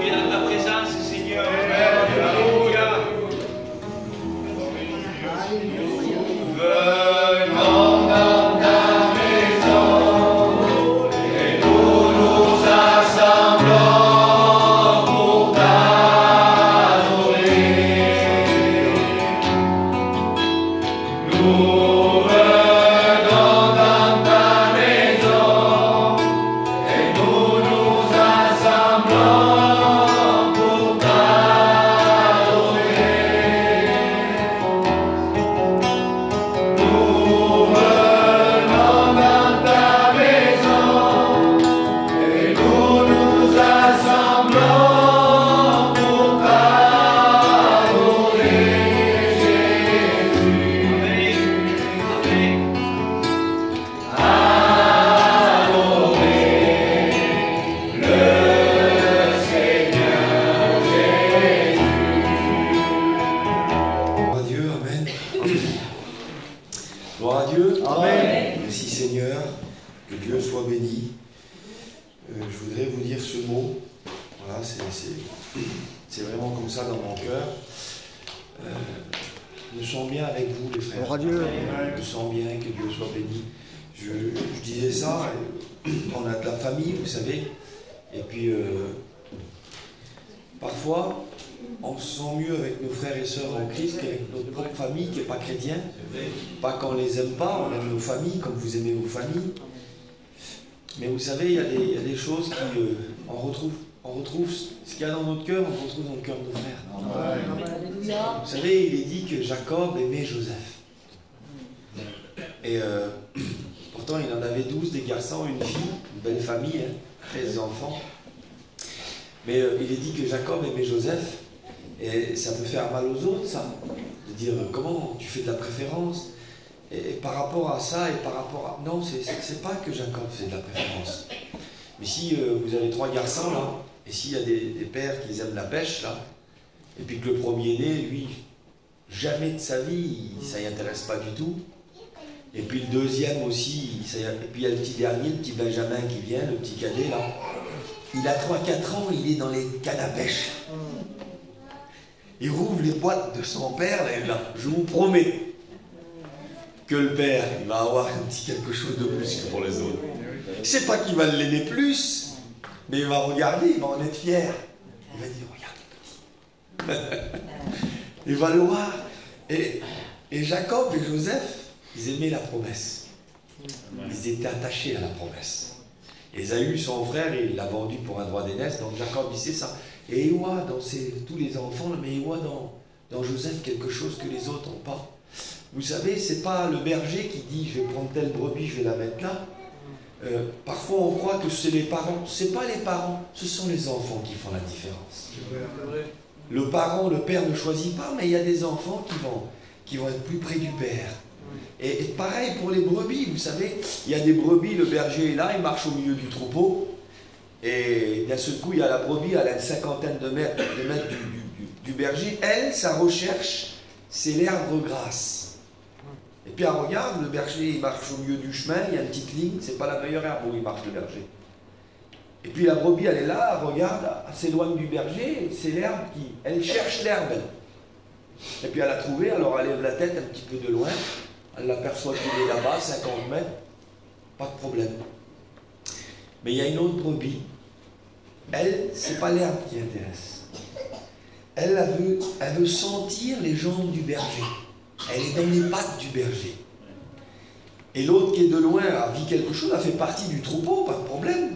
Bien dans ta présence, Seigneur. Alléluia. Venons dans ta maison et nous nous assemblons pour t'adorer. Nous venons dans ta maison et nous nous assemblons pour t'adorer. Nous venons dans ta maison et nous nous assemblons pour t'adorer, Jésus. Gloire à Dieu, Amen. Gloire à Dieu. Amen. Merci Seigneur, que Dieu soit béni. Je voudrais vous dire ce mot. Voilà, c'est vraiment comme ça dans mon cœur. Je me sens bien avec vous, les frères. Gloire à Dieu. Je me sens bien, que Dieu soit béni. Je disais ça, on a de la famille, vous savez, et puis parfois on se sent mieux avec nos frères et sœurs en Christ qu'avec notre propre famille qui n'est pas chrétien. Pas qu'on ne les aime pas, on aime nos familles comme vous aimez vos familles. Mais vous savez, il y a des choses qui on retrouve ce qu'il y a dans notre cœur, on le retrouve dans le cœur de nos frères. Vous savez, il est dit que Jacob aimait Joseph. Et pourtant, il en avait 12 des garçons, une fille, une belle famille, 13 enfants. Mais il est dit que Jacob aimait Joseph. Et ça peut faire mal aux autres, ça. De dire, comment tu fais de la préférence. Et par rapport à ça, et par rapport à... Non, c'est pas que Jacob fait de la préférence. Mais si vous avez 3 garçons, là, et s'il y a des pères qui aiment la pêche, là, et puis que le premier-né, lui, jamais de sa vie, ça y intéresse pas du tout. Et puis le deuxième aussi, et puis il y a le petit dernier, le petit Benjamin qui vient, le petit cadet, là. Il a 3-4 ans, il est dans les cannes à pêche. Il rouvre les boîtes de son père, là, je vous promets que le père, il va avoir un petit quelque chose de plus que pour les autres. C'est pas qu'il va l'aimer plus, mais il va regarder, il va en être fier. Il va dire, regarde le petit. Il va le voir. Et Jacob et Joseph, ils aimaient la promesse. Ils étaient attachés à la promesse. Ésaü, son frère, il l'a vendu pour un droit d'aînesse, donc Jacob disait ça. Et il voit dans tous les enfants, mais il voit dans Joseph quelque chose que les autres n'ont pas. Vous savez, c'est pas le berger qui dit je vais prendre telle brebis, je vais la mettre là. Parfois on croit que c'est les parents. C'est pas les parents, ce sont les enfants qui font la différence. Le parent, le père ne choisit pas, mais il y a des enfants qui vont être plus près du père. Et pareil pour les brebis, vous savez, il y a des brebis, le berger est là, il marche au milieu du troupeau. Et d'un seul coup, il y a la brebis, elle a une cinquantaine de mètres du berger. Elle, sa recherche, c'est l'herbe grasse. Et puis elle regarde, le berger, il marche au milieu du chemin, il y a une petite ligne, c'est pas la meilleure herbe où il marche le berger. Et puis la brebis, elle est là, elle regarde, elle s'éloigne du berger, c'est l'herbe elle cherche l'herbe. Et puis elle a trouvé, alors elle lève la tête un petit peu de loin, elle l'aperçoit qu'il est là-bas, 50 mètres, pas de problème. Mais il y a une autre brebis, elle, c'est pas l'herbe qui intéresse. Elle veut sentir les jambes du berger. Elle est dans les pattes du berger. Et l'autre qui est de loin a vu quelque chose, elle fait partie du troupeau, pas de problème.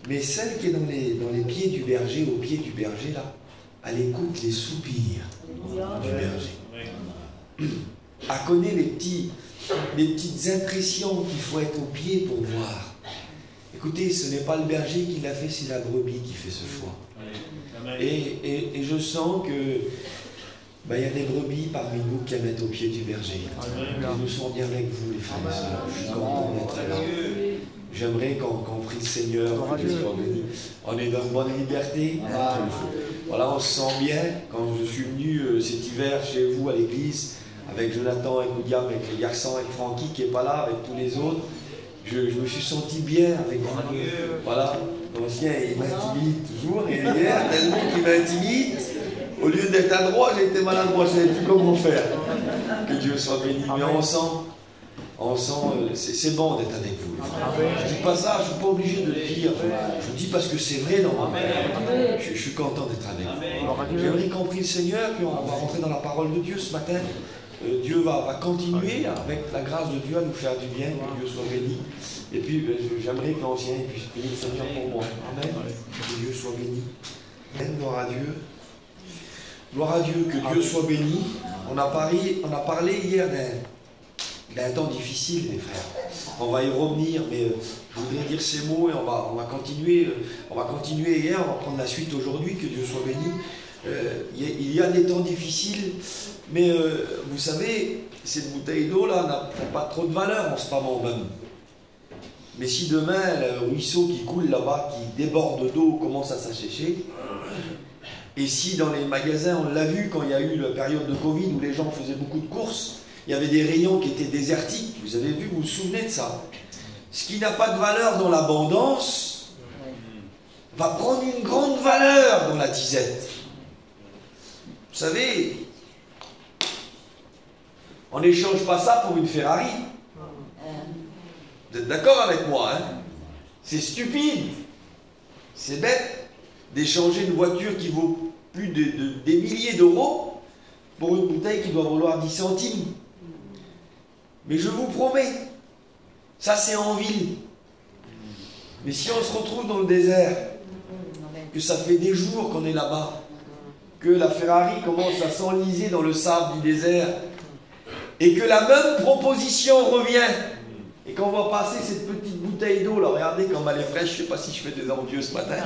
Mais celle qui est dans les pieds du berger, au pied du berger, là, elle écoute les soupirs du berger. Elle connaît les petites impressions qu'il faut être au pied pour voir. Écoutez, ce n'est pas le berger qui l'a fait, c'est la brebis qui fait ce choix. Et je sens que il y a des brebis parmi nous qui aiment être au pied du berger. Je me sens bien avec vous, les frères et sœurs. Je suis content d'être là. J'aimerais qu'on prie le Seigneur. On est dans une bonne liberté. Voilà, on se sent bien. Quand je suis venu cet hiver chez vous à l'église, avec Jonathan, avec William, avec les garçons, avec Francky qui n'est pas là, avec tous les autres. Je me suis senti bien avec vous. Voilà, l'ancien il m'intimide toujours, et hier, tellement qu'il m'intimide, au lieu d'être adroit, j'ai été maladroit, je ne savais plus comment faire. Que Dieu soit béni. Mais c'est bon d'être avec vous. Je ne dis pas ça, je ne suis pas obligé de le dire. Je le dis parce que c'est vrai dans mon cœur. Je suis content d'être avec vous. J'aimerais qu'on prie le Seigneur, puis on va rentrer dans la parole de Dieu ce matin. Dieu va continuer avec la grâce de Dieu à nous faire du bien, que Dieu soit béni. Et puis j'aimerais que l'ancien puisse prier le Seigneur pour moi. Amen. Que Dieu soit béni. Amen. Gloire à Dieu. Gloire à Dieu, que Dieu soit béni. On a parlé hier d'un temps difficile, les frères. On va y revenir, mais je voudrais dire ces mots et on va continuer. On va continuer hier, on va prendre la suite aujourd'hui, que Dieu soit béni. Il y a des temps difficiles, mais vous savez, cette bouteille d'eau là n'a pas trop de valeur en ce moment même. Mais si demain le ruisseau qui coule là-bas, qui déborde d'eau, commence à s'assécher, et si dans les magasins, on l'a vu quand il y a eu la période de Covid où les gens faisaient beaucoup de courses, il y avait des rayons qui étaient désertiques, vous avez vu, vous vous souvenez de ça. Ce qui n'a pas de valeur dans l'abondance va prendre une grande valeur dans la disette. Vous savez, on n'échange pas ça pour une Ferrari. Vous êtes d'accord avec moi, hein? C'est stupide, c'est bête d'échanger une voiture qui vaut plus des milliers d'euros pour une bouteille qui doit valoir 10 centimes. Mais je vous promets, ça c'est en ville. Mais si on se retrouve dans le désert, que ça fait des jours qu'on est là-bas, que la Ferrari commence à s'enliser dans le sable du désert, et que la même proposition revient, et qu'on va passer cette petite bouteille d'eau, là, regardez comme elle est fraîche, je ne sais pas si je fais des envieux ce matin,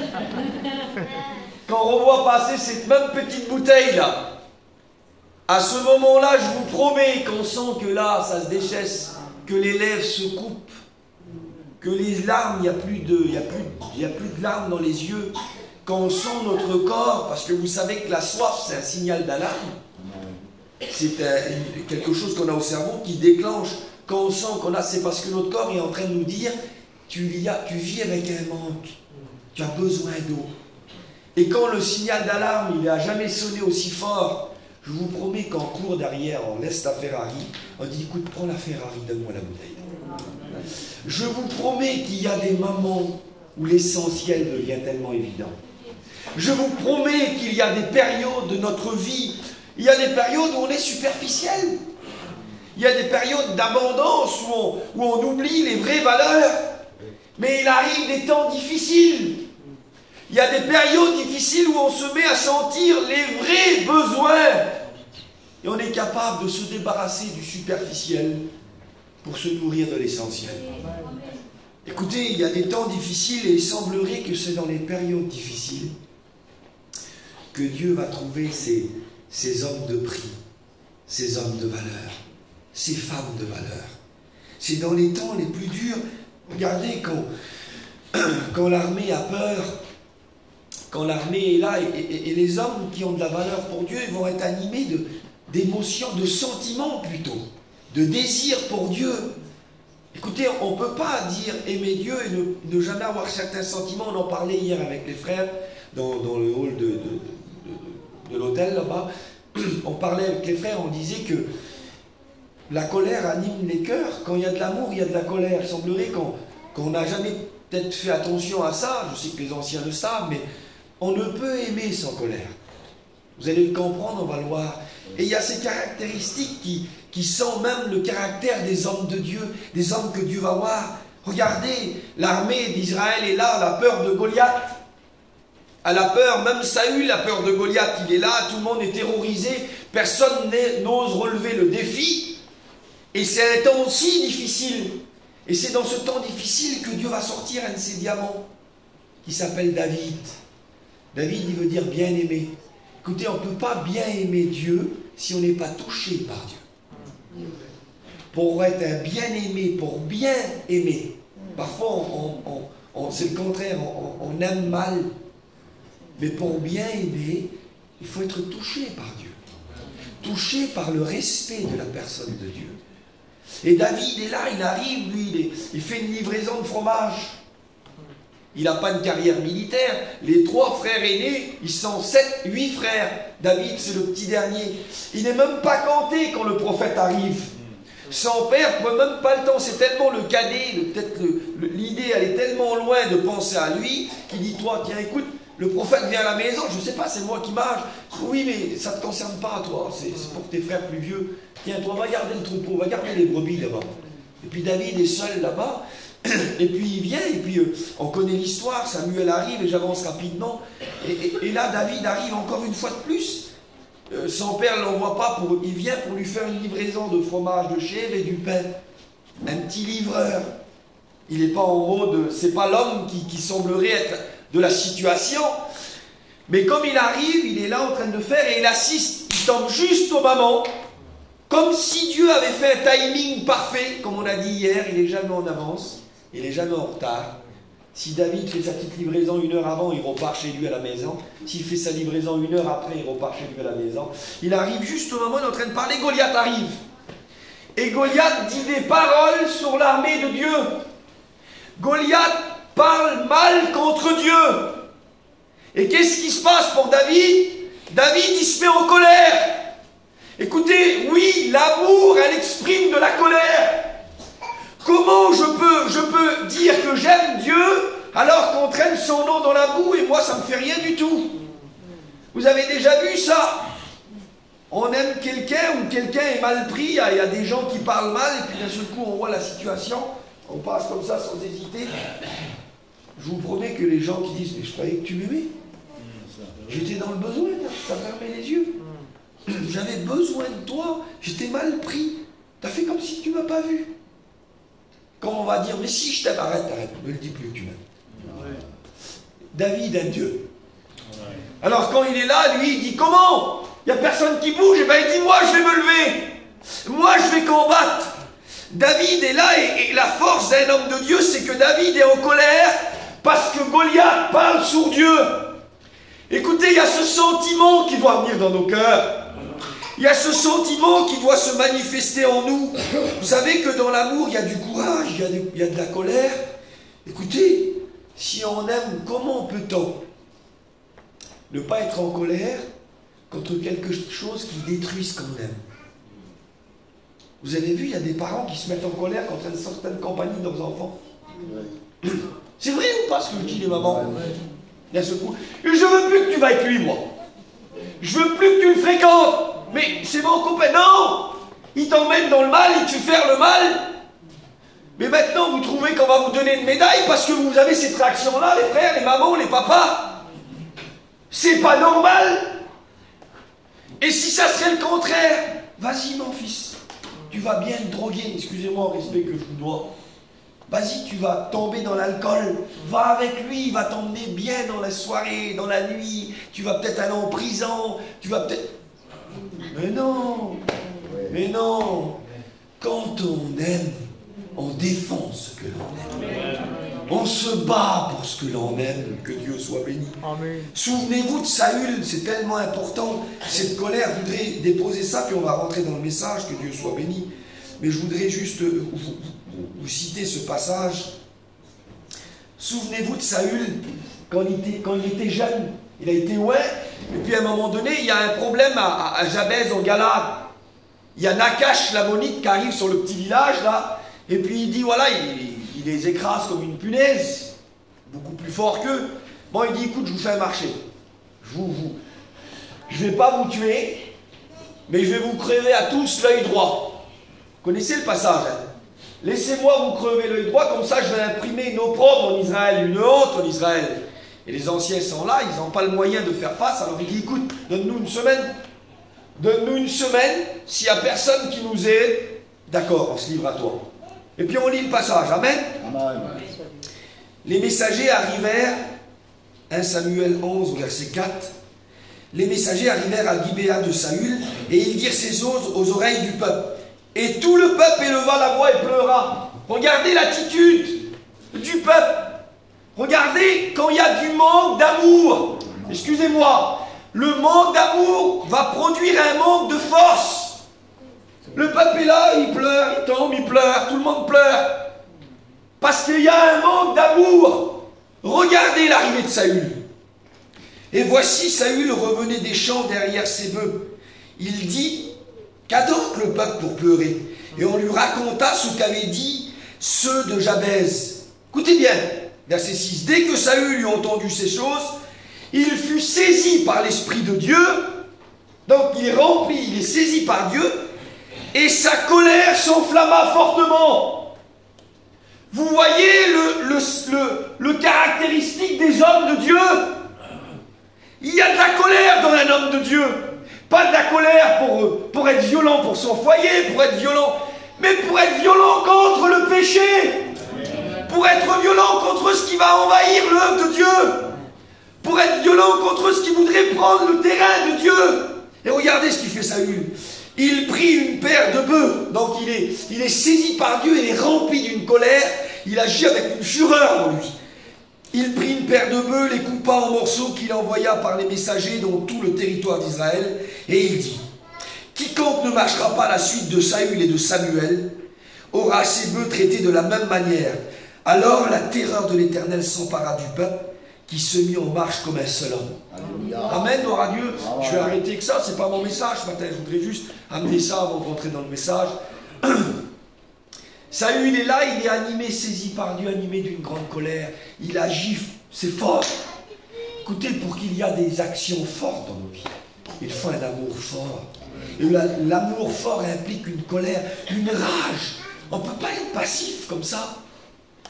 quand on revoit passer cette même petite bouteille là, à ce moment-là, je vous promets qu'on sent que là, ça se déchaisse, que les lèvres se coupent, que les larmes, il n'y a plus de larmes dans les yeux, quand on sent notre corps, parce que vous savez que la soif, c'est un signal d'alarme, c'est quelque chose qu'on a au cerveau qui déclenche. Quand on sent qu'on a, c'est parce que notre corps est en train de nous dire, tu vis avec un manque, tu as besoin d'eau. Et quand le signal d'alarme, il n'a jamais sonné aussi fort, je vous promets qu'en cours derrière, on laisse la Ferrari, on dit, écoute, prends la Ferrari, donne-moi la bouteille. Je vous promets qu'il y a des moments où l'essentiel devient tellement évident. Je vous promets qu'il y a des périodes de notre vie, il y a des périodes où on est superficiel. Il y a des périodes d'abondance où on oublie les vraies valeurs. Mais il arrive des temps difficiles. Il y a des périodes difficiles où on se met à sentir les vrais besoins. Et on est capable de se débarrasser du superficiel pour se nourrir de l'essentiel. Écoutez, il y a des temps difficiles et il semblerait que c'est dans les périodes difficiles que Dieu va trouver ces hommes de prix, ces hommes de valeur, ces femmes de valeur. C'est dans les temps les plus durs. Regardez quand l'armée a peur, quand l'armée est là, et les hommes qui ont de la valeur pour Dieu, ils vont être animés d'émotions, de sentiments plutôt, de désirs pour Dieu. Écoutez, on ne peut pas dire aimer Dieu et ne jamais avoir certains sentiments. On en parlait hier avec les frères dans le hall de l'hôtel là-bas. On parlait avec les frères, on disait que la colère anime les cœurs. Quand il y a de l'amour, il y a de la colère. Il semblerait qu'on n'a jamais peut-être fait attention à ça. Je sais que les anciens le savent, mais on ne peut aimer sans colère. Vous allez le comprendre, on va le voir. Et il y a ces caractéristiques qui sont même le caractère des hommes de Dieu, des hommes que Dieu va voir. Regardez, l'armée d'Israël est là, la peur de Goliath. À la peur, même Saül a peur de Goliath, il est là, tout le monde est terrorisé, personne n'ose relever le défi. Et c'est un temps aussi difficile. Et c'est dans ce temps difficile que Dieu va sortir un de ses diamants, qui s'appelle David. David, il veut dire bien-aimé. Écoutez, on ne peut pas bien aimer Dieu si on n'est pas touché par Dieu. Pour être un bien-aimé, pour bien aimer, parfois c'est le contraire, on aime mal. Mais pour bien aimer, il faut être touché par Dieu. touché par le respect de la personne de Dieu. Et David est là, il arrive, lui, il fait une livraison de fromage. Il n'a pas une carrière militaire. Les 3 frères aînés, ils sont 7, 8 frères. David, c'est le petit dernier. Il n'est même pas compté quand le prophète arrive. Son père ne prend même pas le temps. C'est tellement le cadet, peut-être l'idée, elle est tellement loin de penser à lui, qu'il dit, toi, tiens, écoute, le prophète vient à la maison, je ne sais pas, c'est moi qui mange. Oui, mais ça ne te concerne pas, toi, c'est pour tes frères plus vieux. Tiens, toi, va garder le troupeau, va garder les brebis là-bas. Et puis David est seul là-bas. Et puis il vient, et puis on connaît l'histoire, Samuel arrive, et j'avance rapidement. Et là, David arrive encore une fois de plus. Son père ne l'envoie pas, il vient pour lui faire une livraison de fromage de chèvre et du pain. Un petit livreur. Il n'est pas en mode, c'est pas l'homme qui semblerait être de la situation. Mais comme il arrive, il est là en train de faire, et il assiste, il tombe juste au moment. Comme si Dieu avait fait un timing parfait, comme on a dit hier, il n'est jamais en avance, il n'est jamais en retard. Si David fait sa petite livraison 1 heure avant, il repart chez lui à la maison. S'il fait sa livraison 1 heure après, il repart chez lui à la maison. Il arrive juste au moment où il est en train de parler, Goliath arrive. Et Goliath dit des paroles sur l'armée de Dieu. Goliath parle mal contre Dieu. Et qu'est-ce qui se passe pour David? David, il se met en colère. Écoutez, oui, l'amour, elle exprime de la colère. Comment je peux dire que j'aime Dieu alors qu'on traîne son nom dans la boue et moi ça ne me fait rien du tout? Vous avez déjà vu ça? On aime quelqu'un ou quelqu'un est mal pris, il y a des gens qui parlent mal et puis d'un seul coup on voit la situation, on passe comme ça sans hésiter. Je vous promets que les gens qui disent « mais je croyais que tu m'aimais, j'étais dans le besoin, tu as fermé les yeux. J'avais besoin de toi, j'étais mal pris. Tu as fait comme si tu ne m'as pas vu. » Quand on va dire, mais si je t'aime, arrête, ne le dis plus que tu m'aimes. Ouais. David aime Dieu. Ouais. Alors quand il est là, lui, il dit, comment? Il n'y a personne qui bouge. Et bien il dit, moi je vais me lever. Moi je vais combattre. David est là et la force d'un homme de Dieu, c'est que David est en colère parce que Goliath parle sur Dieu. Écoutez, il y a ce sentiment qui doit venir dans nos cœurs. Il y a ce sentiment qui doit se manifester en nous. Vous savez que dans l'amour, il y a du courage, il y a de la colère. Écoutez, si on aime, comment peut-on ne pas être en colère contre quelque chose qui détruit ce qu'on aime? Vous avez vu, il y a des parents qui se mettent en colère contre une certaine compagnie de leurs enfants. C'est vrai ou pas ce que je dis les mamans? Il y a ce coup. Je veux plus que tu vas avec lui, moi. Je veux plus que tu le fréquentes. Mais c'est mon copain. Non! Il t'emmène dans le mal, il te fait faire le mal. Mais maintenant, vous trouvez qu'on va vous donner une médaille parce que vous avez cette réaction-là, les frères, les mamans, les papas. C'est pas normal. Et si ça serait le contraire, vas-y, mon fils. Tu vas bien te droguer. Excusez-moi au respect que je vous dois. Vas-y, tu vas tomber dans l'alcool. Va avec lui, il va t'emmener bien dans la soirée, dans la nuit. Tu vas peut-être aller en prison. Tu vas peut-être... Mais non, mais non. Quand on aime, on défend ce que l'on aime. On se bat pour ce que l'on aime. Que Dieu soit béni. Souvenez-vous de Saül, c'est tellement important. Cette colère, je voudrais déposer ça, puis on va rentrer dans le message, que Dieu soit béni. Mais je voudrais juste vous citer ce passage. Souvenez-vous de Saül, quand il était jeune. Il a été ouais, et puis à un moment donné, il y a un problème à Jabez en Galade. Il y a Nakash, l'ammonite, qui arrive sur le petit village, là, et puis il dit, voilà, il les écrase comme une punaise, beaucoup plus fort qu'eux. Bon, il dit, écoute, je vous fais un marché. Je ne vais pas vous tuer, mais je vais vous crever à tous l'œil droit. Vous connaissez le passage, hein? Laissez-moi vous crever l'œil droit, comme ça je vais imprimer une opprobre en Israël, une honte en Israël. Et les anciens sont là, ils n'ont pas le moyen de faire face, alors il dit, écoute, donne-nous une semaine. Donne-nous une semaine, s'il n'y a personne qui nous aide, d'accord, on se livre à toi. Et puis on lit le passage, amen. Amen. Les messagers arrivèrent, 1 Samuel 11, verset 4, les messagers arrivèrent à Gibéa de Saül, et ils dirent ces choses aux oreilles du peuple. Et tout le peuple éleva la voix et pleura. Regardez l'attitude du peuple. Regardez quand il y a du manque d'amour. Excusez-moi. le manque d'amour va produire un manque de force. Le peuple est là, il pleure, il tombe, il pleure, tout le monde pleure. Parce qu'il y a un manque d'amour. Regardez l'arrivée de Saül. Et voici Saül revenait des champs derrière ses bœufs. Il dit, qu'a donc le peuple pour pleurer? Et on lui raconta ce qu'avaient dit ceux de Jabez. Écoutez bien, verset 6. Dès que Saül eut entendu ces choses, il fut saisi par l'Esprit de Dieu. Donc il est rempli, il est saisi par Dieu. Et sa colère s'enflamma fortement. Vous voyez le caractéristique des hommes de Dieu? Il y a de la colère dans un homme de Dieu. Pas de la colère pour être violent pour son foyer, pour être violent, mais pour être violent contre le péché. Pour être violent contre ce qui va envahir l'œuvre de Dieu. Pour être violent contre ce qui voudrait prendre le terrain de Dieu. Et regardez ce qu'il fait Saül. Il prit une paire de bœufs. Donc il est saisi par Dieu, il est rempli d'une colère. Il agit avec une fureur en lui. Il prit une paire de bœufs, les coupa en morceaux qu'il envoya par les messagers dans tout le territoire d'Israël. Et il dit, quiconque ne marchera pas à la suite de Saül et de Samuel aura ses bœufs traités de la même manière. Alors la terreur de l'Éternel s'empara du peuple qui se mit en marche comme un seul homme. Alléluia. Amen, gloire à Dieu. Je vais arrêter que ça, c'est pas mon message ce matin. Je voudrais juste amener ça avant de rentrer dans le message. Saül est là, il est animé, saisi par Dieu, animé d'une grande colère. Il agit, c'est fort. Écoutez, pour qu'il y ait des actions fortes dans nos vies, il faut un amour fort. Et l'amour fort implique une colère, une rage. On ne peut pas être passif comme ça.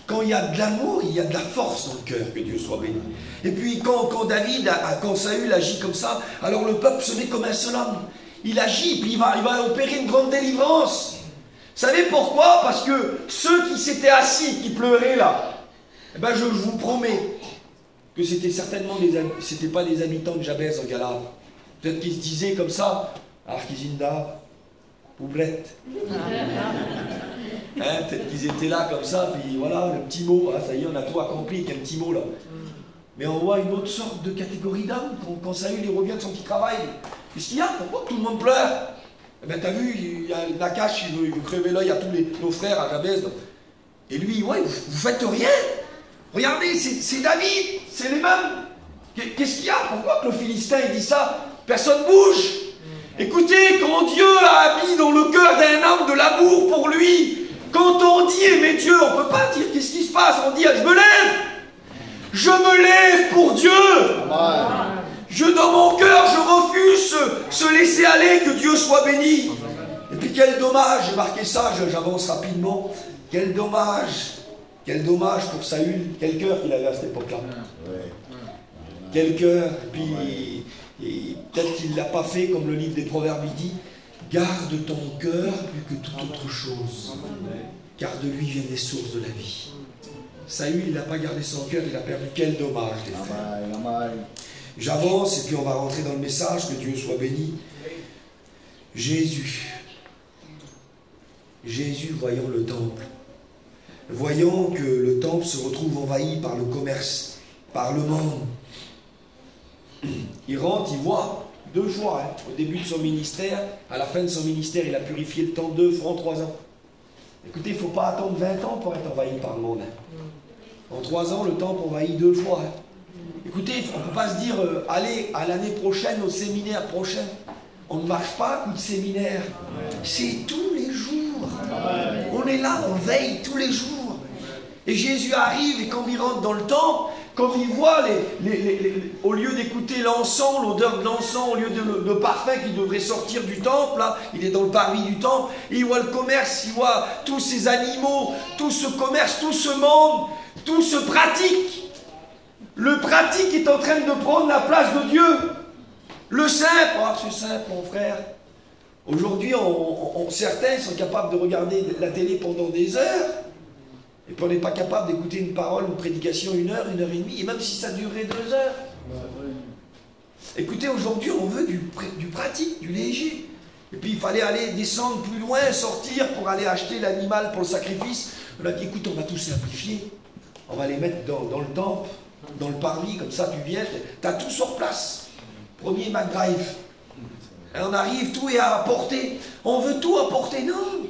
Quand il y a de l'amour, il y a de la force dans le cœur, que Dieu soit béni. Et puis quand Saül agit comme ça, alors le peuple se met comme un seul homme. Il agit, puis il va opérer une grande délivrance. Vous savez pourquoi? Parce que ceux qui s'étaient assis, qui pleuraient là, eh ben je vous promets que c'était certainement c'était pas les habitants de Jabez en Galade. Peut-être qu'ils se disaient comme ça, Arkizinda, Poublette. Hein, peut-être qu'ils étaient là comme ça, puis voilà, le petit mot, hein, ça y est, on a tout accompli avec un petit mot là. Mais on voit une autre sorte de catégorie d'âme quand Saül il revient de son petit travail. Qu'est-ce qu'il y a? Pourquoi tout le monde pleure? Eh bien, t'as vu, il y a Nakash, il veut crever l'œil à tous nos frères à Jabez. Et lui, ouais, vous faites rien. Regardez, c'est David, c'est les mêmes. Qu'est-ce qu'il y a? Pourquoi que le Philistin il dit ça? Personne bouge. Écoutez, quand Dieu a mis dans le cœur d'un homme de l'amour pour lui, quand on dit aimer Dieu, on ne peut pas dire qu'est-ce qui se passe, on dit je me lève. Je me lève pour Dieu. Dans mon cœur, je refuse se laisser aller, que Dieu soit béni. Et puis quel dommage, j'ai marqué ça, j'avance rapidement. Quel dommage pour Saül, quel cœur qu'il avait à cette époque-là. Quel cœur, puis peut-être qu'il ne l'a pas fait comme le livre des Proverbes dit. Garde ton cœur plus que toute autre chose, car de lui viennent les sources de la vie. Saül, il n'a pas gardé son cœur, il a perdu. Quel dommage, les frères. J'avance et puis on va rentrer dans le message, que Dieu soit béni. Jésus, voyant le temple, voyant que le temple se retrouve envahi par le commerce, par le monde, il rentre, il voit 2 fois, hein, au début de son ministère, à la fin de son ministère, il a purifié le temple 2 fois en 3 ans. Écoutez, il ne faut pas attendre 20 ans pour être envahi par le monde. Hein. En 3 ans, le temple envahi 2 fois. Hein. Écoutez, on ne peut pas se dire, allez, à l'année prochaine, au séminaire prochain. On ne marche pas à coup de séminaire. C'est tous les jours. On est là, on veille tous les jours. Et Jésus arrive, et quand il rentre dans le temple, quand il voit, au lieu d'écouter l'encens, l'odeur de l'encens, au lieu de parfum qui devrait sortir du temple, là, il est dans le parvis du temple, et il voit le commerce, il voit tous ces animaux, tout ce commerce, tout ce monde, tout ce pratique. Le pratique est en train de prendre la place de Dieu. Le simple, c'est simple mon frère. Aujourd'hui, certains sont capables de regarder la télé pendant des heures, et puis on n'est pas capable d'écouter une parole, une prédication 1 heure, 1 heure et demie, et même si ça durait 2 heures. Écoutez, aujourd'hui, on veut du pratique, du léger. Et puis il fallait aller descendre plus loin, sortir pour aller acheter l'animal pour le sacrifice. On a dit, écoute, on va tout simplifier. On va les mettre dans le temple, dans le parvis, comme ça tu viens, tu as tout sur place. Premier McDrive. Et on arrive, tout est à apporter. On veut tout apporter, non.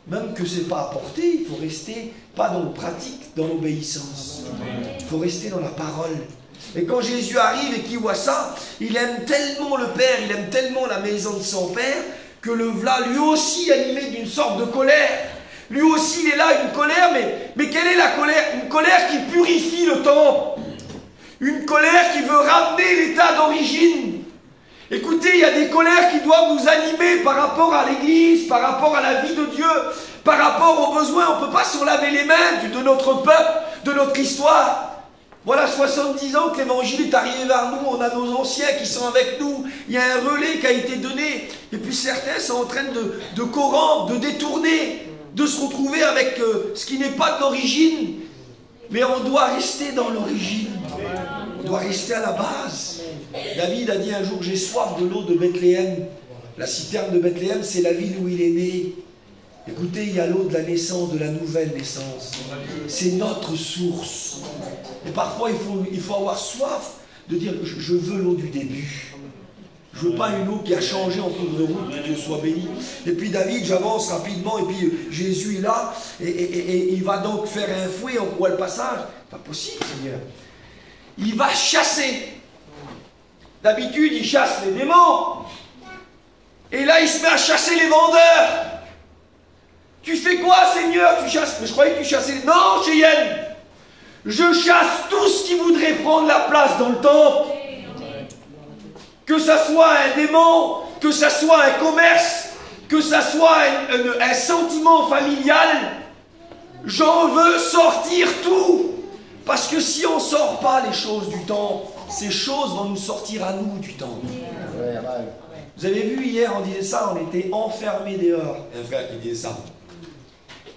Même que c'est pas apporté, il faut rester pas dans le pratique, dans l'obéissance. Il faut rester dans la parole. Et quand Jésus arrive et qu'il voit ça, il aime tellement le Père, il aime tellement la maison de son Père, que le voilà lui aussi animé d'une sorte de colère. Lui aussi, il est là, une colère, mais quelle est la colère? Une colère qui purifie le temple. Une colère qui veut ramener l'état d'origine. Écoutez, il y a des colères qui doivent nous animer par rapport à l'Église, par rapport à la vie de Dieu, par rapport aux besoins. On ne peut pas se laver les mains de notre peuple, de notre histoire. Voilà 70 ans que l'Évangile est arrivé vers nous, on a nos anciens qui sont avec nous, il y a un relais qui a été donné, et puis certains sont en train de corrompre, de détourner, de se retrouver avec ce qui n'est pas de l'origine. Mais on doit rester dans l'origine, on doit rester à la base. David a dit un jour, j'ai soif de l'eau de Bethléem. La citerne de Bethléem, c'est la ville où il est né. Écoutez, il y a l'eau de la naissance, de la nouvelle naissance. C'est notre source. Et parfois, il faut avoir soif de dire, je veux l'eau du début. Je ne veux pas une eau qui a changé en cours de route, que Dieu soit béni. Et puis David, j'avance rapidement, et puis Jésus est là, et il va donc faire un fouet, on voit le passage. Pas possible, Seigneur. Il va chasser. D'habitude, il chasse les démons. Et là, il se met à chasser les vendeurs. Tu fais quoi, Seigneur? Tu chasses? Mais je croyais que tu chassais... Non, Cheyenne. Je chasse tout ce qui voudrait prendre la place dans le temple. Que ça soit un démon, que ça soit un commerce, que ça soit un sentiment familial. J'en veux sortir tout. Parce que si on ne sort pas les choses du temple, ces choses vont nous sortir à nous du temple. Vous avez vu hier, on disait ça, on était enfermés dehors. Un frère qui disait ça.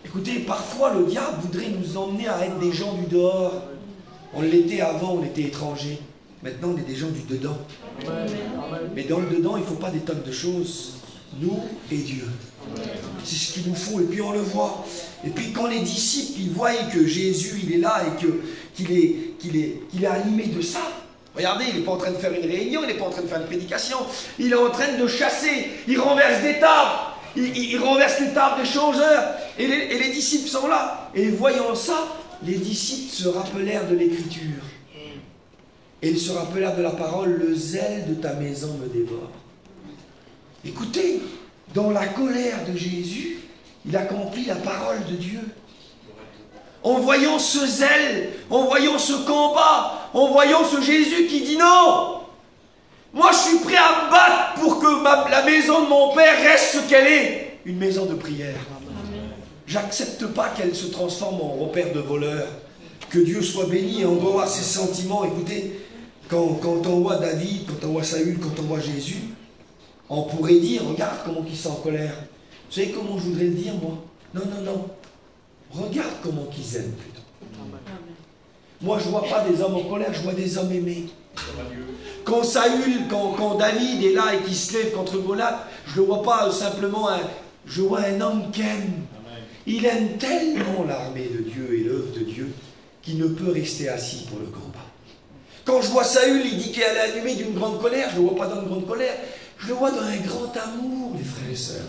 Écoutez, parfois le diable voudrait nous emmener à être des gens du dehors. On l'était avant, on était étrangers. Maintenant, on est des gens du dedans. Mais dans le dedans, il ne faut pas des tonnes de choses. Nous et Dieu. C'est ce qu'il nous faut. Et puis on le voit. Et puis quand les disciples, ils voient que Jésus, il est là et qu'il est animé de ça. Regardez, il n'est pas en train de faire une réunion, il n'est pas en train de faire une prédication. Il est en train de chasser. Il renverse des tables. Il renverse les tables des changeurs. Et les disciples sont là. Et voyant ça, les disciples se rappelèrent de l'Écriture. Et ils se rappelèrent de la parole, le zèle de ta maison me dévore. Écoutez, dans la colère de Jésus, il accomplit la parole de Dieu. En voyant ce zèle, en voyant ce combat, en voyant ce Jésus qui dit non, moi je suis prêt à me battre pour que la maison de mon Père reste ce qu'elle est, une maison de prière. J'accepte pas qu'elle se transforme en repère de voleurs. Que Dieu soit béni et on doit avoir ces sentiments. Écoutez, quand on voit David, quand on voit Saül, quand on voit Jésus, on pourrait dire, regarde comment ils sont en colère. Vous savez comment je voudrais le dire, moi? Non, non, non. Regarde comment ils aiment plutôt. Moi, je ne vois pas des hommes en colère, je vois des hommes aimés. Quand Saül, quand David est là et qu'il se lève contre Goliath, je ne vois pas simplement je vois un homme qui aime. Il aime tellement l'armée de Dieu et l'œuvre de Dieu qu'il ne peut rester assis pour le combat. Quand je vois Saül, il dit qu'il est allumé d'une grande colère, je ne le vois pas dans une grande colère, je le vois dans un grand amour, les frères et sœurs.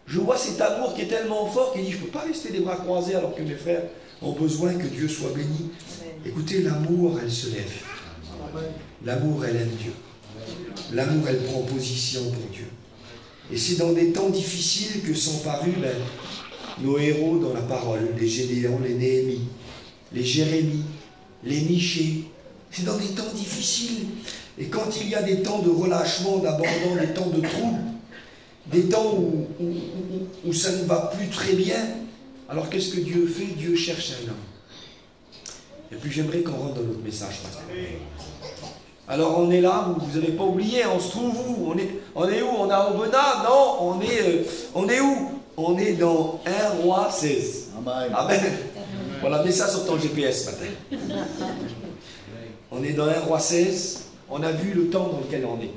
Je vois cet amour qui est tellement fort qu'il dit, je ne peux pas rester les bras croisés alors que mes frères ont besoin que Dieu soit béni. Écoutez, l'amour, elle se lève. L'amour, elle aime Dieu. L'amour, elle prend position pour Dieu. Et c'est dans des temps difficiles que sont parus nos héros dans la parole, les Gédéons, les Néhémies, les Jérémie, les Michée. C'est dans des temps difficiles. Et quand il y a des temps de relâchement, d'abandon, des temps de trouble, des temps où ça ne va plus très bien, alors qu'est-ce que Dieu fait? Dieu cherche un homme. Et puis j'aimerais qu'on rentre dans notre message. Alors on est là, vous n'avez pas oublié, on se trouve où? On est où? On est à Aubenas? Non, on est où? On est dans 1 Roi 16. Amen. Amen. Voilà, mets ça sur ton GPS ce matin. On est dans 1 Roi 16. On a vu le temps dans lequel on est.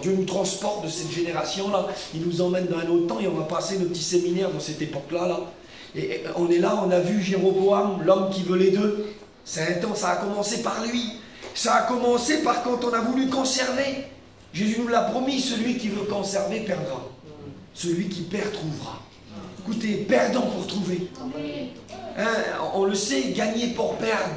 Dieu nous transporte de cette génération-là. Il nous emmène dans un autre temps et on va passer nos petits séminaires dans cette époque-là. Là. Et on est là, on a vu Jéroboam, l'homme qui veut les deux. C'est un temps, ça a commencé par lui. Ça a commencé par quand on a voulu conserver. Jésus nous l'a promis, celui qui veut conserver perdra. Celui qui perd trouvera. Écoutez, perdant pour trouver. Hein, on le sait, gagner pour perdre.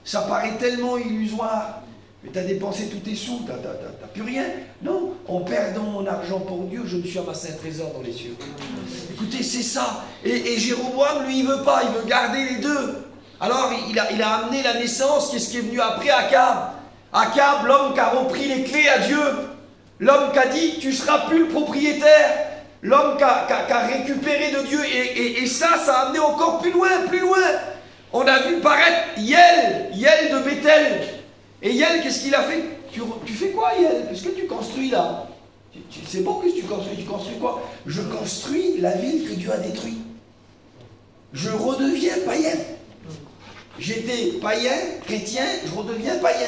Ça paraît tellement illusoire. Mais tu as dépensé tous tes sous, tu n'as plus rien. Non, en perdant mon argent pour Dieu, je me suis amassé un trésor dans les cieux. Écoutez, c'est ça. Et Jéroboam, lui, il ne veut pas, il veut garder les deux. Alors, il a amené la naissance, qu'est-ce qui est venu après Akab. Akab, l'homme qui a repris les clés à Dieu. L'homme qui a dit, tu ne seras plus le propriétaire. L'homme qui a récupéré de Dieu. Et ça a amené encore plus loin, plus loin. On a vu paraître Yel de Bethel. Et Yel, qu'est-ce qu'il a fait? Tu fais quoi, Yel? Qu'est-ce que tu construis là? C'est bon que tu construis. Tu construis quoi? Je construis la ville que Dieu a détruite. Je redeviens païen. J'étais païen, chrétien, je redeviens païen.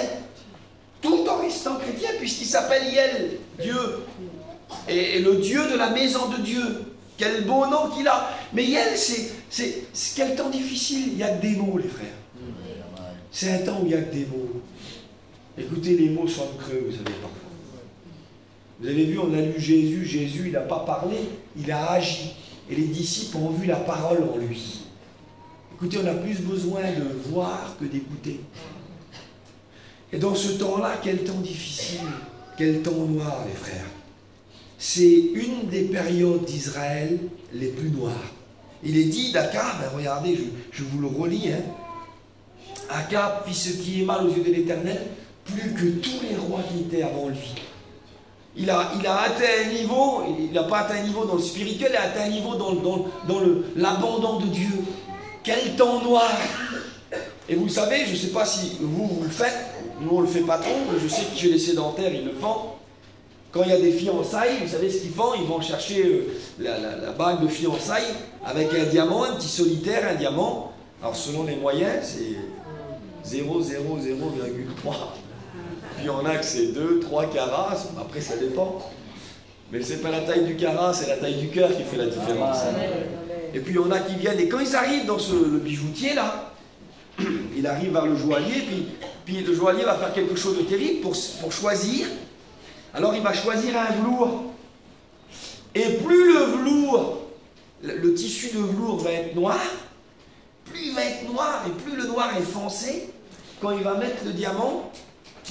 Tout en restant chrétien, puisqu'il s'appelle Yel, Dieu. Et le Dieu de la maison de Dieu. Quel beau nom qu'il a. Mais Yel, c'est quel temps difficile. Il n'y a que des mots, les frères. C'est un temps où il n'y a que des mots. Écoutez, les mots sont creux, vous savez, parfois. Vous avez vu, on a lu Jésus. Jésus, il n'a pas parlé, il a agi. Et les disciples ont vu la parole en lui. Écoutez, on a plus besoin de voir que d'écouter. Et dans ce temps-là, quel temps difficile, quel temps noir, les frères. C'est une des périodes d'Israël les plus noires. Il est dit d'Akab, ben regardez, je vous le relis, hein. Akab fit ce qui est mal aux yeux de l'Éternel, plus que tous les rois qui étaient avant lui. Il a atteint un niveau, il n'a pas atteint un niveau dans le spirituel, il a atteint un niveau dans l'abandon de Dieu. Quel temps noir! Et vous savez, je ne sais pas si vous le faites, nous on ne le fait pas trop, mais je sais que chez les sédentaires ils le font. Quand il y a des fiançailles, vous savez ce qu'ils font? Ils vont chercher la bague de fiançailles avec un diamant, un petit solitaire, un diamant. Alors selon les moyens, c'est 0,0,0,3. Puis il y en a que c'est 2, 3 carats, après ça dépend. Mais c'est pas la taille du carat, c'est la taille du cœur qui fait la différence. Et puis il y en a qui viennent, et quand ils arrivent dans le bijoutier là, il arrive vers le joaillier, puis le joaillier va faire quelque chose de terrible pour choisir. Alors il va choisir un velours. Et plus le velours, le tissu de velours va être noir, plus il va être noir, et plus le noir est foncé, quand il va mettre le diamant,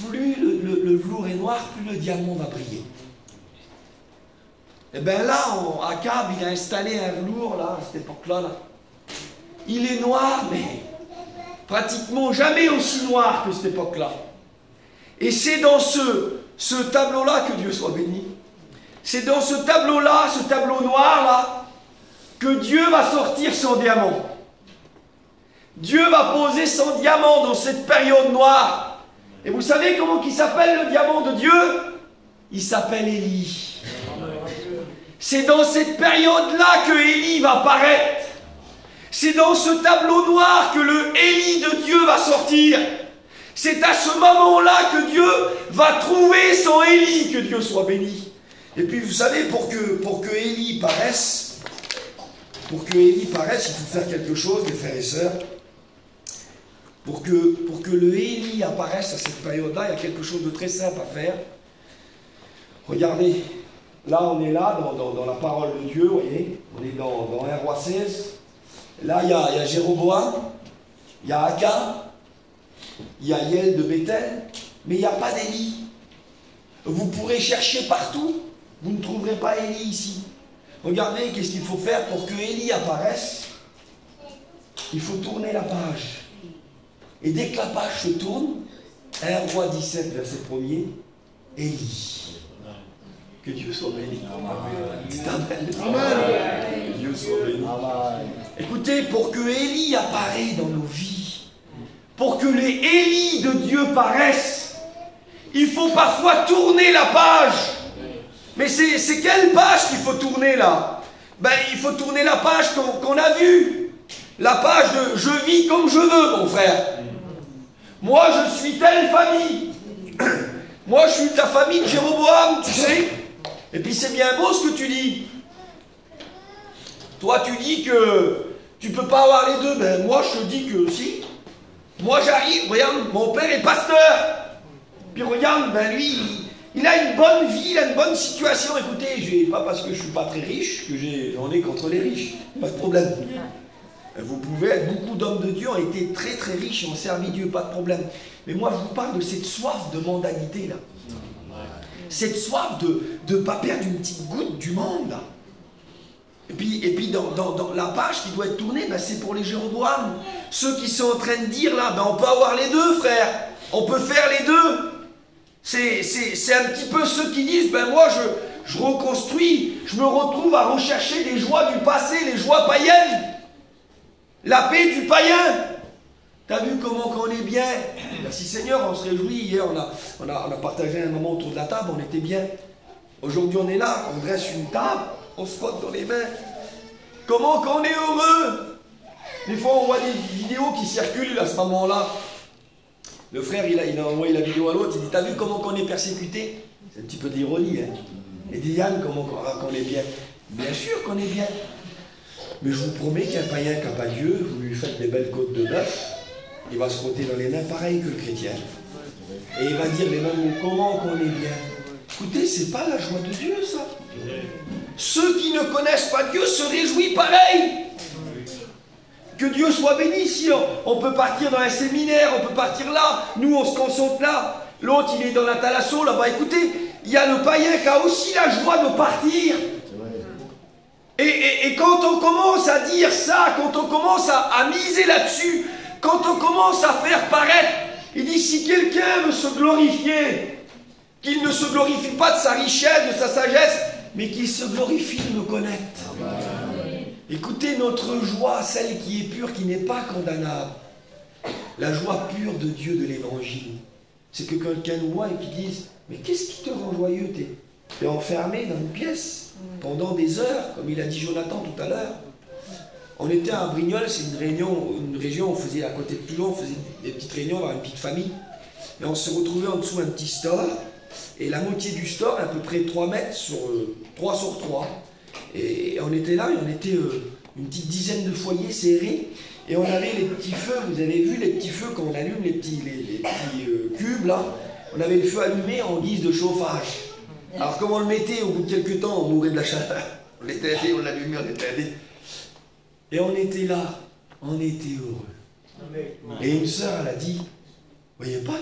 plus le velours est noir, plus le diamant va briller. Et bien là, Akab, il a installé un velours, là, à cette époque-là. Là. Il est noir, mais pratiquement jamais aussi noir que cette époque-là. Et c'est dans ce tableau-là, que Dieu soit béni, c'est dans ce tableau-là, ce tableau noir-là, que Dieu va sortir son diamant. Dieu va poser son diamant dans cette période noire. Et vous savez comment il s'appelle le diamant de Dieu? Il s'appelle Élie. C'est dans cette période-là que Élie va apparaître. C'est dans ce tableau noir que le Élie de Dieu va sortir. C'est à ce moment-là que Dieu va trouver son Élie, que Dieu soit béni. Et puis vous savez, pour que Élie paraisse, il faut faire quelque chose, les frères et sœurs. Pour que le Élie apparaisse à cette période-là, il y a quelque chose de très simple à faire. Regardez, là on est là, dans la parole de Dieu, vous voyez, on est dans 1 Roi 16. Là il y a Jéroboam, il y a Akab, il y a Yel de Bethel, mais il n'y a pas d'Élie. Vous pourrez chercher partout, vous ne trouverez pas Élie ici. Regardez, qu'est-ce qu'il faut faire pour que Élie apparaisse? Il faut tourner la page. Et dès que la page se tourne, 1 Roi 17, verset 1er, Élie. Que Dieu soit béni. Amen. Que Dieu soit béni. Écoutez, pour que Élie apparaisse dans nos vies, pour que les Élie de Dieu paraissent, il faut parfois tourner la page. Mais c'est quelle page qu'il faut tourner là? Ben, il faut tourner la page qu'on a vue. La page de « Je vis comme je veux, mon frère ». Moi, je suis telle famille. Moi, je suis de la famille de Jéroboam, tu sais. Et puis, c'est bien beau ce que tu dis. Toi, tu dis que tu ne peux pas avoir les deux. Ben, moi, je te dis que si. Moi, j'arrive, regarde, mon père est pasteur. Puis regarde, ben lui, il a une bonne vie, il a une bonne situation. Écoutez, pas parce que je suis pas très riche que j'en ai contre les riches. Pas de problème. Vous pouvez être, beaucoup d'hommes de Dieu ont été très très riches et ont servi Dieu, pas de problème. Mais moi, je vous parle de cette soif de mondanité, là. Cette soif de ne pas perdre une petite goutte du monde, là. Et puis dans la page qui doit être tournée, ben, c'est pour les Jéroboam. Ceux qui sont en train de dire, là, ben, on peut avoir les deux, frère. On peut faire les deux. C'est un petit peu ceux qui disent, ben moi, je reconstruis, je me retrouve à rechercher les joies du passé, les joies païennes. La paix du païen. T'as vu comment on est bien? Merci Seigneur, on se réjouit. Hier, on a partagé un moment autour de la table, on était bien. Aujourd'hui, on est là, on dresse une table, on se frotte dans les mains. Comment qu'on est heureux? Des fois, on voit des vidéos qui circulent à ce moment-là. Le frère, il a envoyé la vidéo à l'autre, il dit, t'as vu comment qu'on est persécuté? C'est un petit peu d'ironie, hein. Et dit, Yann, comment qu'on est bien? Bien sûr qu'on est bien. Mais je vous promets qu'un païen qui n'a pas Dieu, vous lui faites des belles côtes de bœuf, il va se frotter dans les mains pareil que le chrétien. Et il va dire les mêmes mots, comment qu'on est bien. Écoutez, c'est pas la joie de Dieu, ça. Ceux qui ne connaissent pas Dieu se réjouissent pareil. Que Dieu soit béni. Si on peut partir dans un séminaire, on peut partir là. Nous, on se concentre là. L'autre, il est dans la thalasso, là-bas. Écoutez, il y a le païen qui a aussi la joie de partir. Et quand on commence à dire ça, quand on commence à miser là-dessus, quand on commence à faire paraître, il dit, si quelqu'un veut se glorifier, qu'il ne se glorifie pas de sa richesse, de sa sagesse, mais qu'il se glorifie de me connaître. Écoutez, notre joie, celle qui est pure, qui n'est pas condamnable, la joie pure de Dieu, de l'évangile, c'est que quelqu'un nous voit et qu'il dise, mais qu'est-ce qui te rend joyeux? T'es enfermé dans une pièce pendant des heures, comme il a dit Jonathan tout à l'heure. On était à Brignoles, c'est une région, on faisait à côté de Toulon, on faisait des petites réunions dans une petite famille. Et on se retrouvait en dessous un petit store. Et la moitié du store, à peu près 3 mètres sur 3 sur 3. Et on était là, et on était une petite dizaine de foyers serrés. Et on avait les petits feux, vous avez vu les petits feux quand on allume les petits cubes là. On avait le feu allumé en guise de chauffage. Alors comme on le mettait, au bout de quelques temps, on mourait de la chaleur. On était allé, on l'allumait, on était allé. Et on était là, on était heureux. Et une sœur, elle a dit, voyez pas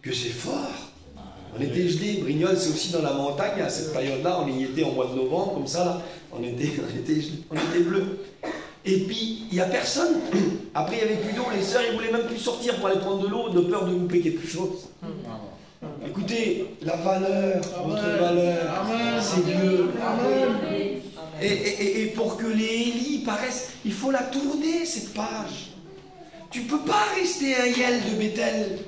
que c'est fort. On était gelés, Brignoles, c'est aussi dans la montagne, à cette période-là, on y était en mois de novembre, comme ça, là. On était bleus. Et puis, il n'y a personne. Après, il n'y avait plus d'eau, les sœurs, ils ne voulaient même plus sortir pour aller prendre de l'eau, de peur de louper quelque chose. Écoutez, la valeur, votre valeur, c'est Dieu. Et pour que les Élie paraissent, il faut la tourner, cette page. Tu ne peux pas rester un Yel de Bethel.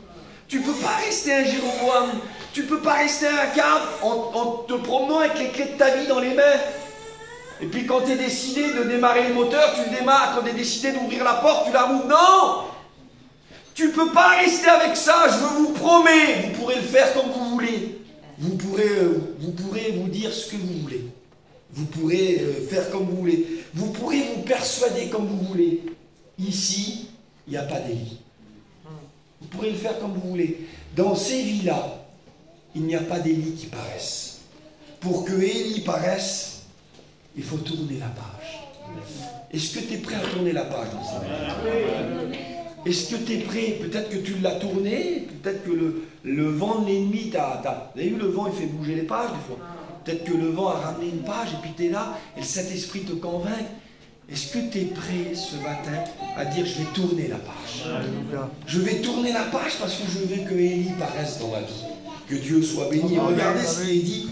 Tu ne peux pas rester un Jéroboam. Tu ne peux pas rester un Akab en te promenant avec les clés de ta vie dans les mains. Et puis quand tu es décidé de démarrer le moteur, tu le démarres. Quand tu es décidé d'ouvrir la porte, tu la rouvres. Non! Tu ne peux pas rester avec ça, je vous promets. Vous pourrez le faire comme vous voulez. Vous pourrez vous dire ce que vous voulez. Vous pourrez faire comme vous voulez. Vous pourrez vous persuader comme vous voulez. Ici, il n'y a pas d'Élie. Vous pourrez le faire comme vous voulez. Dans ces vies-là, il n'y a pas d'Élie qui paraissent. Pour que Élie paraisse, il faut tourner la page. Est-ce que tu es prêt à tourner la page dans ces vies? Est-ce que tu es prêt? Peut-être que tu l'as tourné, peut-être que le vent de l'ennemi t'a... Vous avez vu, le vent, il fait bouger les pages des fois. Peut-être que le vent a ramené une page et puis tu es là et le Saint-Esprit te convainc. Est-ce que tu es prêt ce matin à dire je vais tourner la page? Je vais tourner la page parce que je veux que Élie paraisse dans ma vie. Que Dieu soit béni. Regardez ce qu'il est dit.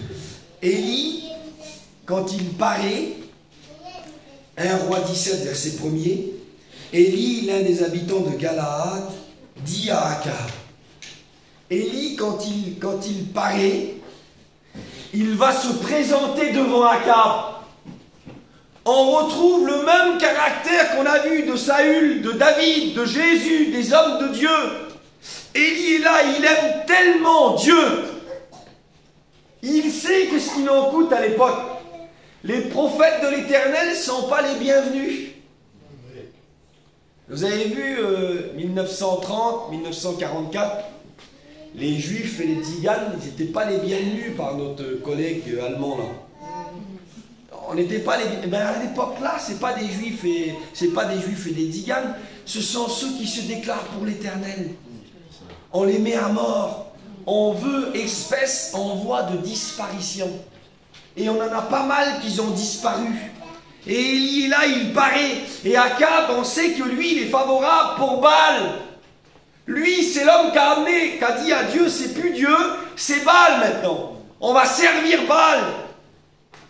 Élie, quand il paraît, 1 Roi 17, verset 1er, Élie, l'un des habitants de Galaad, dit à Akab. Élie, quand il paraît, il va se présenter devant Akab. On retrouve le même caractère qu'on a vu de Saül, de David, de Jésus, des hommes de Dieu. Élie est là, il aime tellement Dieu. Il sait que ce qu'il en coûte à l'époque. Les prophètes de l'Éternel ne sont pas les bienvenus. Vous avez vu 1930, 1944, les Juifs et les Tziganes, ils n'étaient pas les bienvenus par notre collègue allemand là. On n'était pas les... Ben à l'époque là, c'est pas des Juifs et des Tziganes, ce sont ceux qui se déclarent pour l'Éternel. On les met à mort. On veut espèce en voie de disparition. Et on en a pas mal qui ont disparu. Et Élie est là, il paraît. Et Akab, on sait que lui, il est favorable pour Baal. Lui, c'est l'homme qui a dit à Dieu, c'est plus Dieu, c'est Baal maintenant. On va servir Baal.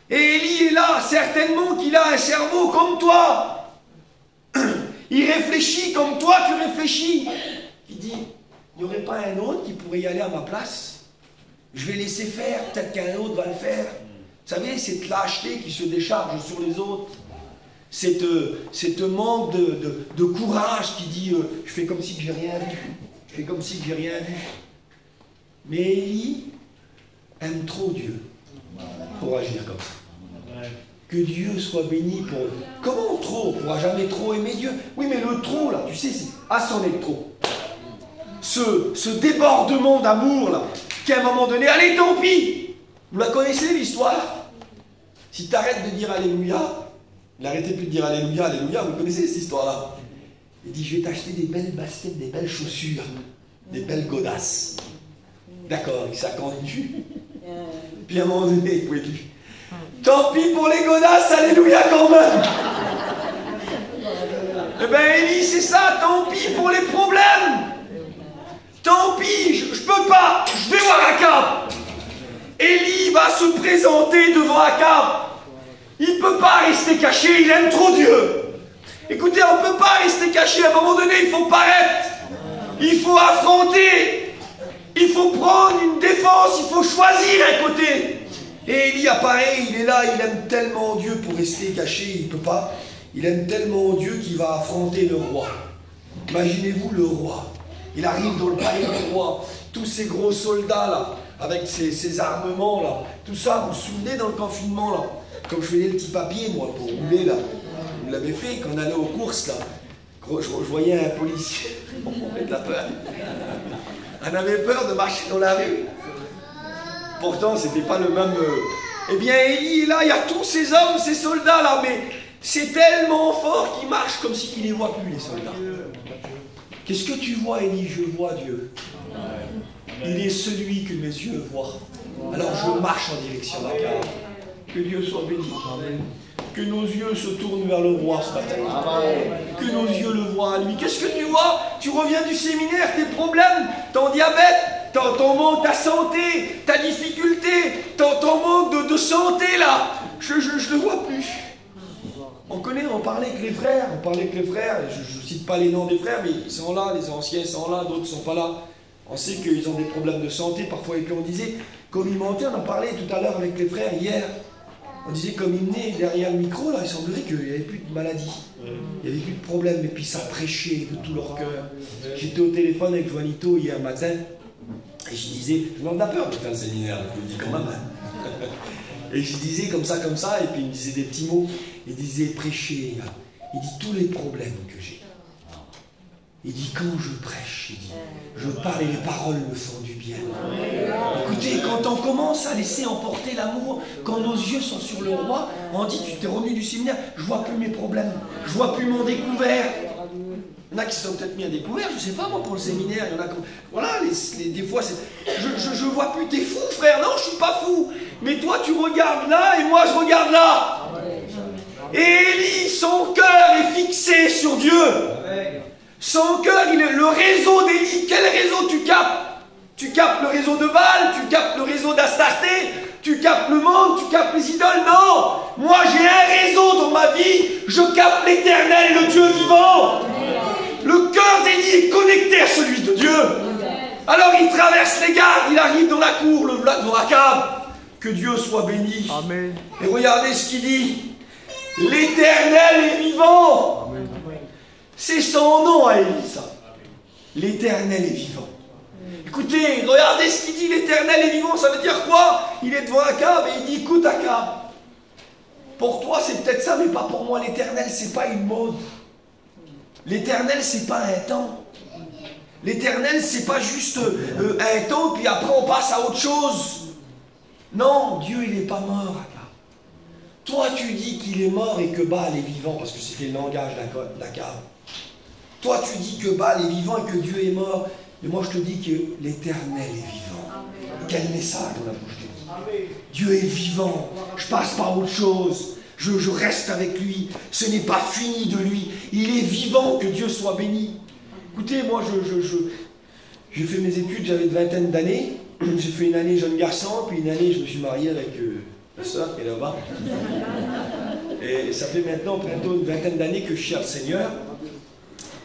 Et Élie est là, certainement qu'il a un cerveau comme toi. Il réfléchit comme toi, tu réfléchis. Il dit, il n'y aurait pas un autre qui pourrait y aller à ma place? Je vais laisser faire, peut-être qu'un autre va le faire. Vous savez, cette lâcheté qui se décharge sur les autres. Cette manque de courage qui dit je fais comme si j'ai rien vu. Je fais comme si j'ai rien vu. Mais Élie aime trop Dieu pour agir comme ça. Que Dieu soit béni pour eux. Comment trop? On ne pourra jamais trop aimer Dieu. Oui, mais le trop, là, tu sais, c'est à son trop. Ce débordement d'amour, là, qu'à un moment donné, allez, tant pis. Vous la connaissez, l'histoire? Si tu arrêtes de dire Alléluia, il n'arrêtait plus de dire Alléluia, Alléluia, vous connaissez cette histoire-là. Il dit, je vais t'acheter des belles baskets, des belles chaussures, des belles godasses. D'accord, il s'accentue. Puis à un moment donné, il ne pouvait plus. Tant pis pour les godasses, Alléluia quand même. Eh bien, Élie, c'est ça, tant pis pour les problèmes. Tant pis, je peux pas, je vais voir Akab. Élie va se présenter devant Akab. Il ne peut pas rester caché, il aime trop Dieu. Écoutez, on ne peut pas rester caché, à un moment donné, il faut paraître. Il faut affronter. Il faut prendre une défense, il faut choisir un côté. Et Élie apparaît, il est là, il aime tellement Dieu pour rester caché, il ne peut pas. Il aime tellement Dieu qu'il va affronter le roi. Imaginez-vous le roi. Il arrive dans le palais du roi, tous ces gros soldats là, avec ces armements là, tout ça, vous vous souvenez dans le confinement là, comme je faisais le petit papier moi pour rouler là, vous l'avez fait quand on allait aux courses là, je voyais un policier, on avait de la peur, on avait peur de marcher dans la rue, pourtant c'était pas le même, eh bien Élie est là, il y a tous ces hommes, ces soldats là, mais c'est tellement fort qu'ils marchent comme s'ils ne les voient plus les soldats. Qu'est-ce que tu vois, Élie? Je vois Dieu. Il est celui que mes yeux voient. Alors je marche en direction d'Akab. Que Dieu soit béni. Que nos yeux se tournent vers le roi ce matin. Que nos yeux le voient à lui. Qu'est-ce que tu vois? Tu reviens du séminaire, tes problèmes, ton diabète, ton manque, ta santé, ta difficulté, ton manque de santé là. Je le vois plus. On parlait avec les frères, je ne cite pas les noms des frères, mais ils sont là, les anciens sont là, d'autres ne sont pas là. On sait qu'ils ont des problèmes de santé, parfois, et puis on disait, comme ils mentaient, on en parlait tout à l'heure avec les frères hier, on disait comme ils venaient derrière le micro, là, il semblerait qu'il n'y avait plus de maladie, il n'y avait plus de problème, et puis ça prêchait de tout leur cœur. J'étais au téléphone avec Juanito hier matin, et je disais, je me demande la peur de faire le séminaire, je vous le dis quand même. Et je disais comme ça, et puis il me disait des petits mots. Il disait prêcher, là. Il dit tous les problèmes que j'ai. Il dit quand je prêche, il dit, je parle et les paroles me font du bien. Écoutez, quand on commence à laisser emporter l'amour, quand nos yeux sont sur le roi, on dit tu t'es revenu du séminaire, je vois plus mes problèmes, je vois plus mon découvert. Il y en a qui se sont peut-être mis à découvert, je ne sais pas moi pour le séminaire, il y en a comme... Voilà, des fois c'est... Je vois plus, t'es fou frère, non je suis pas fou. Mais toi tu regardes là et moi je regarde là. Et Élie, son cœur est fixé sur Dieu. Son cœur, le réseau d'Élie, quel réseau tu captes? Tu captes le réseau de Baal, tu captes le réseau d'Astarté, tu captes le monde, tu captes les idoles? Non. Moi j'ai un réseau dans ma vie, je capte l'Éternel, le Dieu vivant. Le cœur d'Élie est connecté à celui de Dieu. Alors il traverse les gardes, il arrive dans la cour, le vlac de Akab. Que Dieu soit béni. Amen. Et regardez ce qu'il dit. L'Éternel est vivant. C'est son nom à Élie, ça. L'Éternel est vivant. Écoutez, regardez ce qu'il dit, l'Éternel est vivant, ça veut dire quoi? Il est devant Akab et il dit, écoute Akab, pour toi c'est peut-être ça, mais pas pour moi. L'Éternel, c'est pas une mode. L'Éternel, c'est pas un temps. L'éternel, c'est pas juste un temps, puis après on passe à autre chose. Non, Dieu, il n'est pas mort, Akab. Toi, tu dis qu'il est mort et que Baal est vivant, parce que c'était le langage d'Akab. Toi, tu dis que Baal est vivant et que Dieu est mort. Mais moi, je te dis que l'Éternel est vivant. Amen. Quel message on a bouché. Dieu est vivant. Je passe par autre chose. Je reste avec lui. Ce n'est pas fini de lui. Il est vivant, que Dieu soit béni. Écoutez, moi, j'ai fait mes études, j'avais une vingtaine d'années. J'ai fait une année jeune garçon, puis une année, je me suis marié avec ma soeur qui est là-bas. Et ça fait maintenant bientôt une vingtaine d'années que je cherche le Seigneur.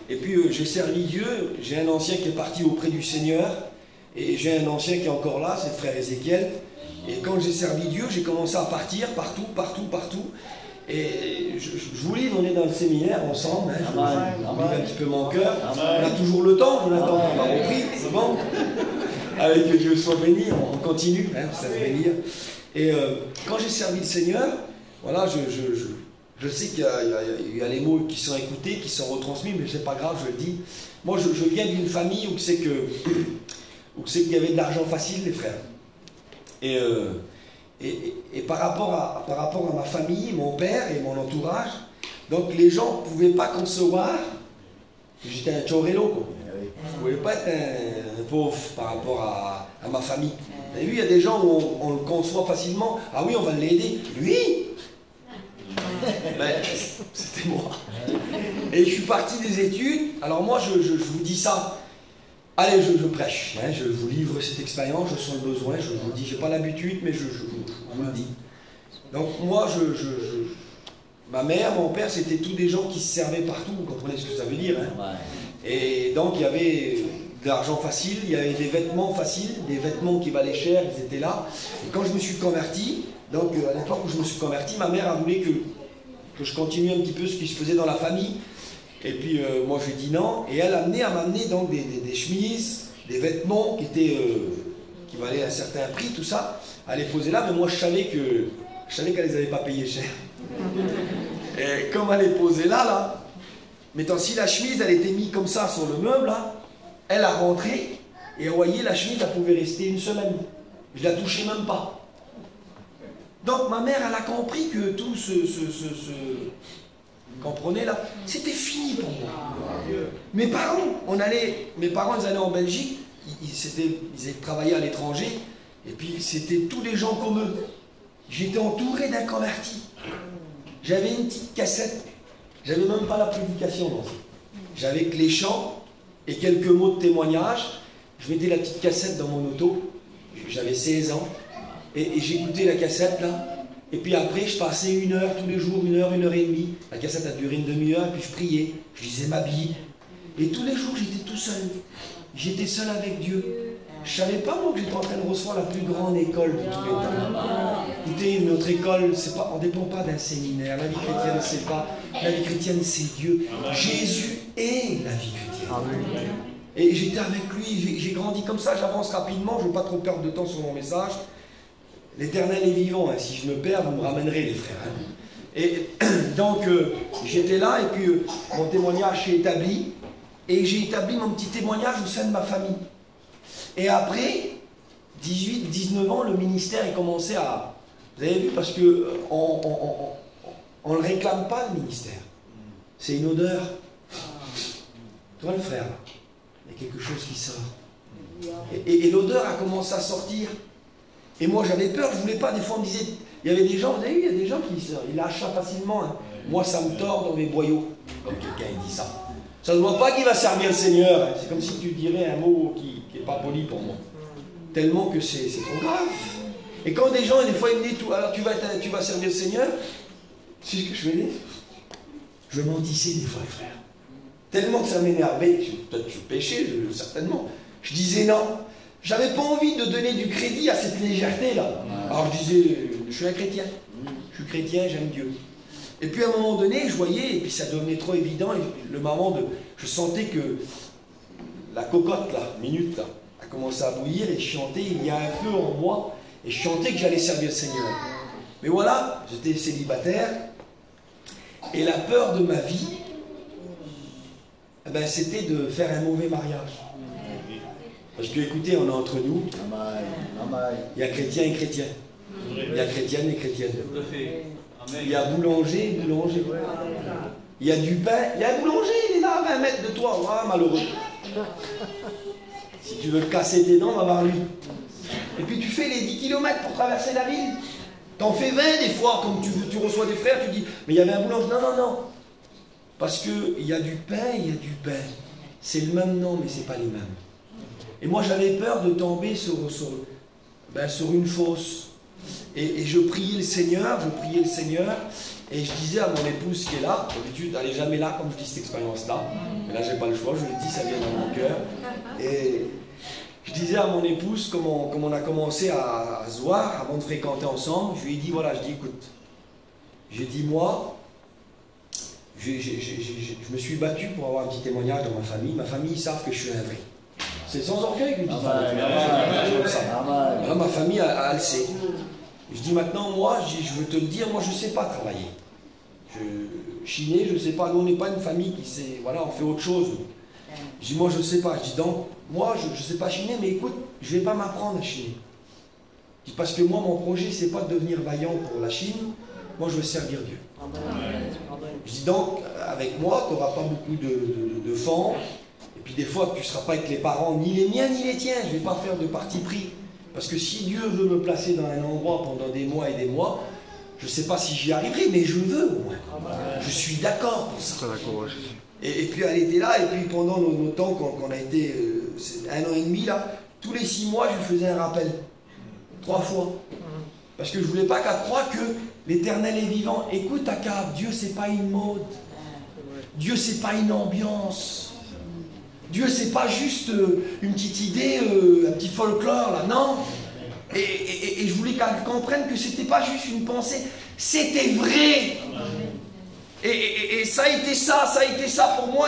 Et puis j'ai servi Dieu. J'ai un ancien qui est parti auprès du Seigneur. Et j'ai un ancien qui est encore là, c'est le frère Ézéchiel. Et quand j'ai servi Dieu, j'ai commencé à partir partout. Et je vous livre, on est dans le séminaire ensemble. Hein, je vous livre un petit peu mon cœur. On a toujours le temps, Jonathan, on va repris, c'est bon. Avec que Dieu soit béni, on continue, hein, ça va bénir. Et quand j'ai servi le Seigneur, voilà, je sais qu'il y a les mots qui sont écoutés, qui sont retransmis, mais c'est pas grave, je le dis. Moi, je viens d'une famille où c'est qu'il y avait de l'argent facile, les frères. Et par rapport à ma famille, mon père et mon entourage, donc les gens ne pouvaient pas concevoir que j'étais un chorello, quoi. Je ne pouvais pas être un pauvre par rapport à ma famille. Vous avez vu, il y a des gens où on le conçoit facilement. Ah oui, on va l'aider. Lui, ben, c'était moi. Et je suis parti des études. Alors moi, je vous dis ça. Allez, je prêche. Hein, je vous livre cette expérience. Je sens le besoin. Je vous dis, je n'ai pas l'habitude, mais je vous le dis. Donc moi, ma mère, mon père, c'était tous des gens qui se servaient partout. Vous comprenez ce que ça veut dire, hein? Ouais. Et donc il y avait de l'argent facile, il y avait des vêtements faciles, des vêtements qui valaient cher, ils étaient là. Et quand je me suis converti, donc à l'époque où je me suis converti, ma mère a voulu que je continue un petit peu ce qui se faisait dans la famille. Et puis moi j'ai dit non, et elle m'a amené donc des chemises, des vêtements qui valaient un certain prix, tout ça, à les poser là, mais moi je savais qu'elle les avait pas payés cher. Et comme elle les posait là, mettons, si la chemise, elle était mise comme ça sur le meuble, là, elle a rentré, et vous voyez, la chemise, elle pouvait rester une semaine. Je la touchais même pas. Donc, ma mère, elle a compris que tout vous comprenez, là, c'était fini pour moi. Mes parents, ils allaient en Belgique, ils travaillaient à l'étranger, et puis c'était tous les gens comme eux. J'étais entouré d'un converti. J'avais une petite cassette. J'avais même pas la prédication dans ça. J'avais que les chants et quelques mots de témoignage. Je mettais la petite cassette dans mon auto. J'avais 16 ans. Et j'écoutais la cassette là. Et puis après, je passais 1 heure tous les jours, 1 heure, 1 heure et demie. La cassette a duré une demi-heure. Et puis je priais. Je lisais ma Bible. Et tous les jours, j'étais tout seul. J'étais seul avec Dieu. Je ne savais pas, moi, que j'étais en train de recevoir la plus grande école de tous les temps. Écoutez, notre école, on ne dépend pas d'un séminaire. La vie chrétienne, c'est pas. La vie chrétienne, c'est Dieu. Jésus est la vie chrétienne. Et j'étais avec lui, j'ai grandi comme ça, j'avance rapidement, je ne veux pas trop perdre de temps sur mon message. L'Éternel est vivant, hein. Si je me perds, vous me ramènerez, les frères. Hein. Et donc, j'étais là, et puis mon témoignage s'est établi. Et j'ai établi mon petit témoignage au sein de ma famille. Et après, 18, 19 ans, le ministère est commencé à... Vous avez vu, parce que on ne le réclame pas, le ministère. C'est une odeur. Toi, le frère, il y a quelque chose qui sort. Et l'odeur a commencé à sortir. Et moi, j'avais peur, je ne voulais pas. Des fois, on me disait... Il y avait des gens, vous avez vu, il y a des gens qui lâchent ça facilement. Hein. Moi, ça me tord dans mes boyaux. Comme quelqu'un dit ça. Ça ne se voit pas qu'il va servir le Seigneur. Hein. C'est comme si tu dirais un mot qui n'est pas poli pour moi. Tellement que c'est trop grave. Et quand des gens, des fois, ils me disent, alors tu vas servir le Seigneur, tu sais ce que je faisais? Je mentissais des fois, les frères. Tellement que ça m'énervait. Peut-être que je péchais, certainement. Je disais non. J'avais pas envie de donner du crédit à cette légèreté-là. Alors je disais, je suis un chrétien. Je suis chrétien, j'aime Dieu. Et puis à un moment donné, je voyais, et puis ça devenait trop évident, et le moment je sentais que la cocotte, là, minute, là, a commencé à bouillir, et je chantais, il y a un feu en moi, et je chantais que j'allais servir le Seigneur. Mais voilà, j'étais célibataire, et la peur de ma vie, eh ben, c'était de faire un mauvais mariage. Parce que écoutez, on est entre nous. Il y a chrétiens et chrétiens. Il y a chrétiennes et chrétiennes. Il y a boulanger et boulanger. Il y a du pain. Il y a un boulanger, il est là à 20 mètres de toi. Ah, malheureux. Si tu veux casser tes dents, va voir lui. Et puis tu fais les 10 km pour traverser la ville. T'en fais 20 des fois, comme tu reçois des frères, tu dis, mais il y avait un boulanger. Non, non, non. Parce qu'il y a du pain, il y a du pain. C'est le même nom, mais ce n'est pas les mêmes. Et moi, j'avais peur de tomber sur une fosse. Et je priais le Seigneur, et je disais à mon épouse qui est là, d'habitude, elle n'est jamais là, comme je dis cette expérience-là. Mais là, je n'ai pas le choix, je le dis, ça vient dans mon cœur. Et je disais à mon épouse, comme on a commencé à se voir, avant de fréquenter ensemble, je lui ai dit, voilà, je dis, écoute, j'ai dit, moi, je me suis battu pour avoir un petit témoignage dans ma famille. Ma famille, ils savent que je suis un vrai. C'est sans orgueil que je dis ça. Là, ma famille, elle le sait. Je dis maintenant, moi, je veux te le dire, moi, je ne sais pas travailler. Chiner, je ne sais pas. Nous, on n'est pas une famille qui sait. Voilà, on fait autre chose. Je dis, moi, je ne sais pas. Je dis, donc, moi, je ne sais pas chiner, mais écoute, je ne vais pas m'apprendre à chiner. Je dis, parce que moi, mon projet, ce n'est pas de devenir vaillant pour la Chine. Moi, je veux servir Dieu. Je dis donc, avec moi, tu n'auras pas beaucoup de fonds. Et puis des fois, tu ne seras pas avec les parents, ni les miens, ni les tiens. Je ne vais pas faire de parti pris. Parce que si Dieu veut me placer dans un endroit pendant des mois et des mois, je ne sais pas si j'y arriverai, mais je veux au moins. Je suis d'accord pour ça. Et puis elle était là, et puis pendant nos temps, qu'on a été 1 an et demi là, tous les 6 mois, je lui faisais un rappel. 3 fois. Parce que je ne voulais pas qu'elle croie que l'Éternel est vivant. Écoute, Akab, Dieu, c'est pas une mode. Dieu, c'est pas une ambiance. Dieu, c'est pas juste une petite idée, un petit folklore, là, non. Et je voulais qu'elle comprenne que c'était pas juste une pensée, c'était vrai. Et ça a été ça pour moi.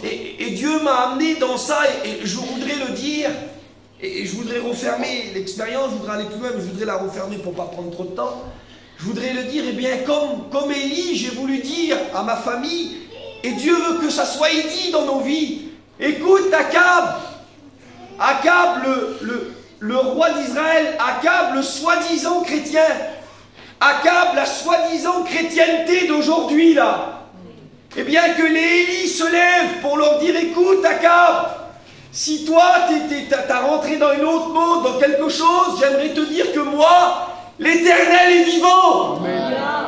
Et Dieu m'a amené dans ça, et je voudrais le dire. Et je voudrais refermer l'expérience, je voudrais aller plus loin, mais je voudrais la refermer pour ne pas prendre trop de temps. Je voudrais le dire, et bien comme Élie, j'ai voulu dire à ma famille, et Dieu veut que ça soit dit dans nos vies. Écoute, Akab, le roi d'Israël, Akab, le soi-disant chrétien, Akab, la soi-disant chrétienté d'aujourd'hui, là. Eh bien, que les Élis se lèvent pour leur dire, écoute, Akab, si toi, t'as rentré dans une autre mode, dans quelque chose, j'aimerais te dire que moi, l'Éternel est vivant.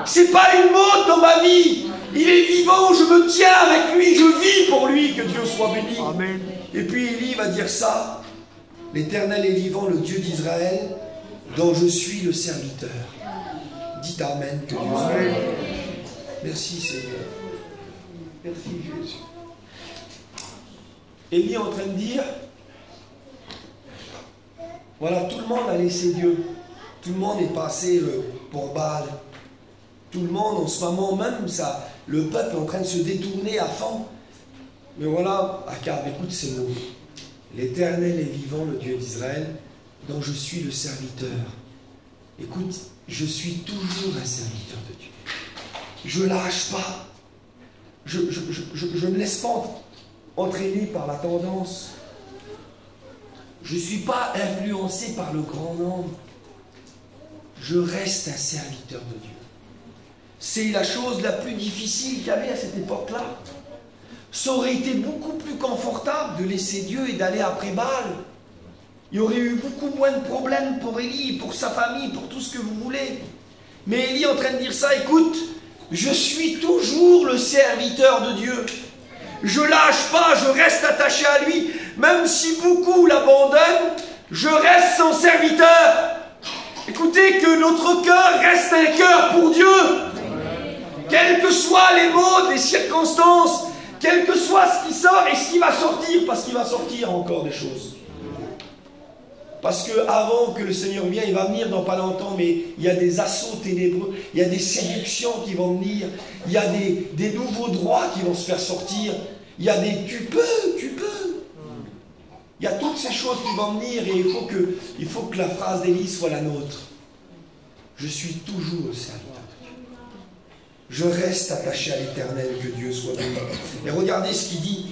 C'est pas une mode dans ma vie. Il est vivant, je me tiens avec lui, je vis pour lui, que Dieu soit béni. Amen. Et puis Élie va dire ça, l'Éternel est vivant, le Dieu d'Israël, dont je suis le serviteur. Dites Amen, que Dieu soit béni. Merci Seigneur. Merci Jésus. Élie est en train de dire, voilà, tout le monde a laissé Dieu. Tout le monde est passé pour Baal. Tout le monde, en ce moment même, ça, le peuple est en train de se détourner à fond. Mais voilà, Akab, écoute ces mots. L'Éternel est vivant, le Dieu d'Israël, dont je suis le serviteur. Écoute, je suis toujours un serviteur de Dieu. Je ne lâche pas. Je ne me laisse pas entraîné par la tendance. Je ne suis pas influencé par le grand nombre. Je reste un serviteur de Dieu. C'est la chose la plus difficile qu'il y avait à cette époque-là. Ça aurait été beaucoup plus confortable de laisser Dieu et d'aller après Baal. Il y aurait eu beaucoup moins de problèmes pour Élie, pour sa famille, pour tout ce que vous voulez. Mais Élie est en train de dire ça, écoute, je suis toujours le serviteur de Dieu. Je lâche pas, je reste attaché à lui. Même si beaucoup l'abandonnent, je reste son serviteur. Écoutez, que notre cœur reste un cœur pour Dieu. Quelles que soient les mots, les circonstances, quel que soit ce qui sort et ce qui va sortir, parce qu'il va sortir encore des choses. Parce qu'avant que le Seigneur vienne, il va venir dans pas longtemps, mais il y a des assauts ténébreux, il y a des séductions qui vont venir, il y a des nouveaux droits qui vont se faire sortir, il y a des tu peux. Il y a toutes ces choses qui vont venir et il faut que la phrase d'Élie soit la nôtre. Je suis toujours le serviteur de Dieu. Je reste attaché à l'Éternel, que Dieu soit béni. Et regardez ce qu'il dit.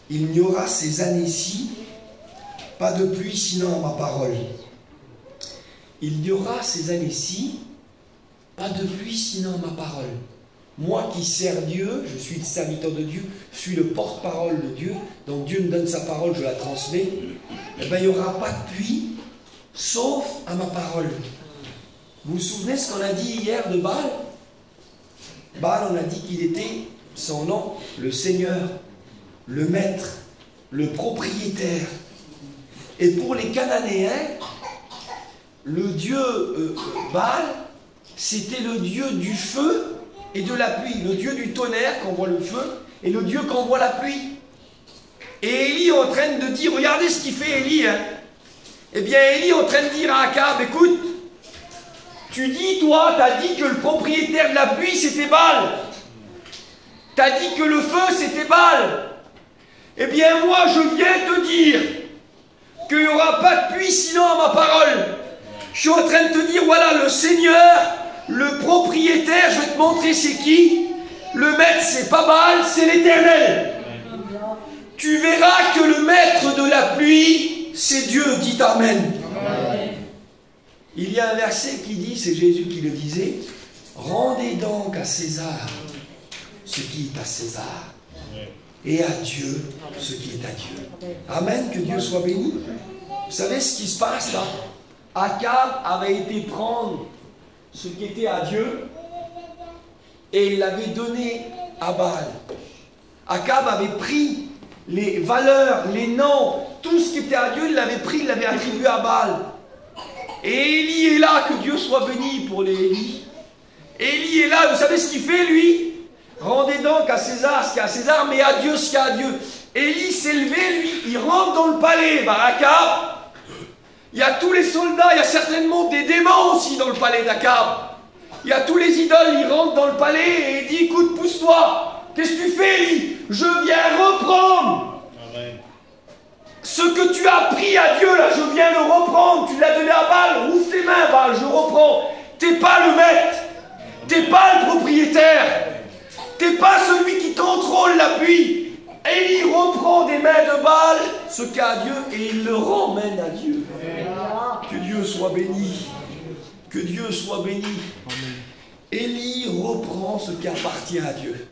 Il n'y aura ces années-ci pas de pluie sinon ma parole. Il y aura ces années-ci, pas de pluie sinon ma parole. Moi qui sers Dieu, je suis le serviteur de Dieu, je suis le porte-parole de Dieu, donc Dieu me donne sa parole, je la transmets. Eh bien, il n'y aura pas de pluie, sauf à ma parole. Vous vous souvenez ce qu'on a dit hier de Baal? Baal, on a dit qu'il était, son nom, le Seigneur, le Maître, le propriétaire. Et pour les Cananéens, le dieu Baal, c'était le dieu du feu et de la pluie, le dieu du tonnerre qui envoie le feu et le dieu qui envoie la pluie. Et Élie est en train de dire, regardez ce qu'il fait Élie. Hein. Eh bien Élie est en train de dire à Akab, écoute, tu dis, toi, t'as dit que le propriétaire de la pluie c'était Baal. T'as dit que le feu c'était Baal. Eh bien moi je viens te dire qu'il n'y aura pas de pluie sinon à ma parole. Je suis en train de te dire, voilà, le Seigneur, le propriétaire, je vais te montrer c'est qui. Le maître, c'est pas Baal, c'est l'Éternel. Tu verras que le maître de la pluie, c'est Dieu, dit Amen. Il y a un verset qui dit, c'est Jésus qui le disait, rendez donc à César ce qui est à César, et à Dieu ce qui est à Dieu. Amen, que Dieu soit béni. Vous savez ce qui se passe là? Akab avait été prendre ce qui était à Dieu et il l'avait donné à Baal. Akab avait pris les valeurs, les noms, tout ce qui était à Dieu, il l'avait pris, il l'avait attribué à Baal. Et Élie est là, que Dieu soit béni pour les Élie. Élie est là, vous savez ce qu'il fait lui? Rendez donc à César ce qu'il y a à César, mais à Dieu ce qu'il y a à Dieu. Élie s'est levé, lui, il rentre dans le palais, Akab. Il y a tous les soldats, il y a certainement des démons aussi dans le palais d'Akab. Il y a tous les idoles, ils rentrent dans le palais et il dit, écoute, pousse-toi. Qu'est-ce que tu fais, Élie? Je viens reprendre. Amen. Ce que tu as pris à Dieu, là, je viens le reprendre. Tu l'as donné à Baal, ouvre tes mains, Baal, je reprends. T'es pas le maître. T'es pas le propriétaire. T'es pas celui qui contrôle la pluie. Élie reprend des mains de Baal ce qu'a Dieu et il le ramène à Dieu. Que Dieu soit béni. Que Dieu soit béni. Élie reprend ce qui appartient à Dieu.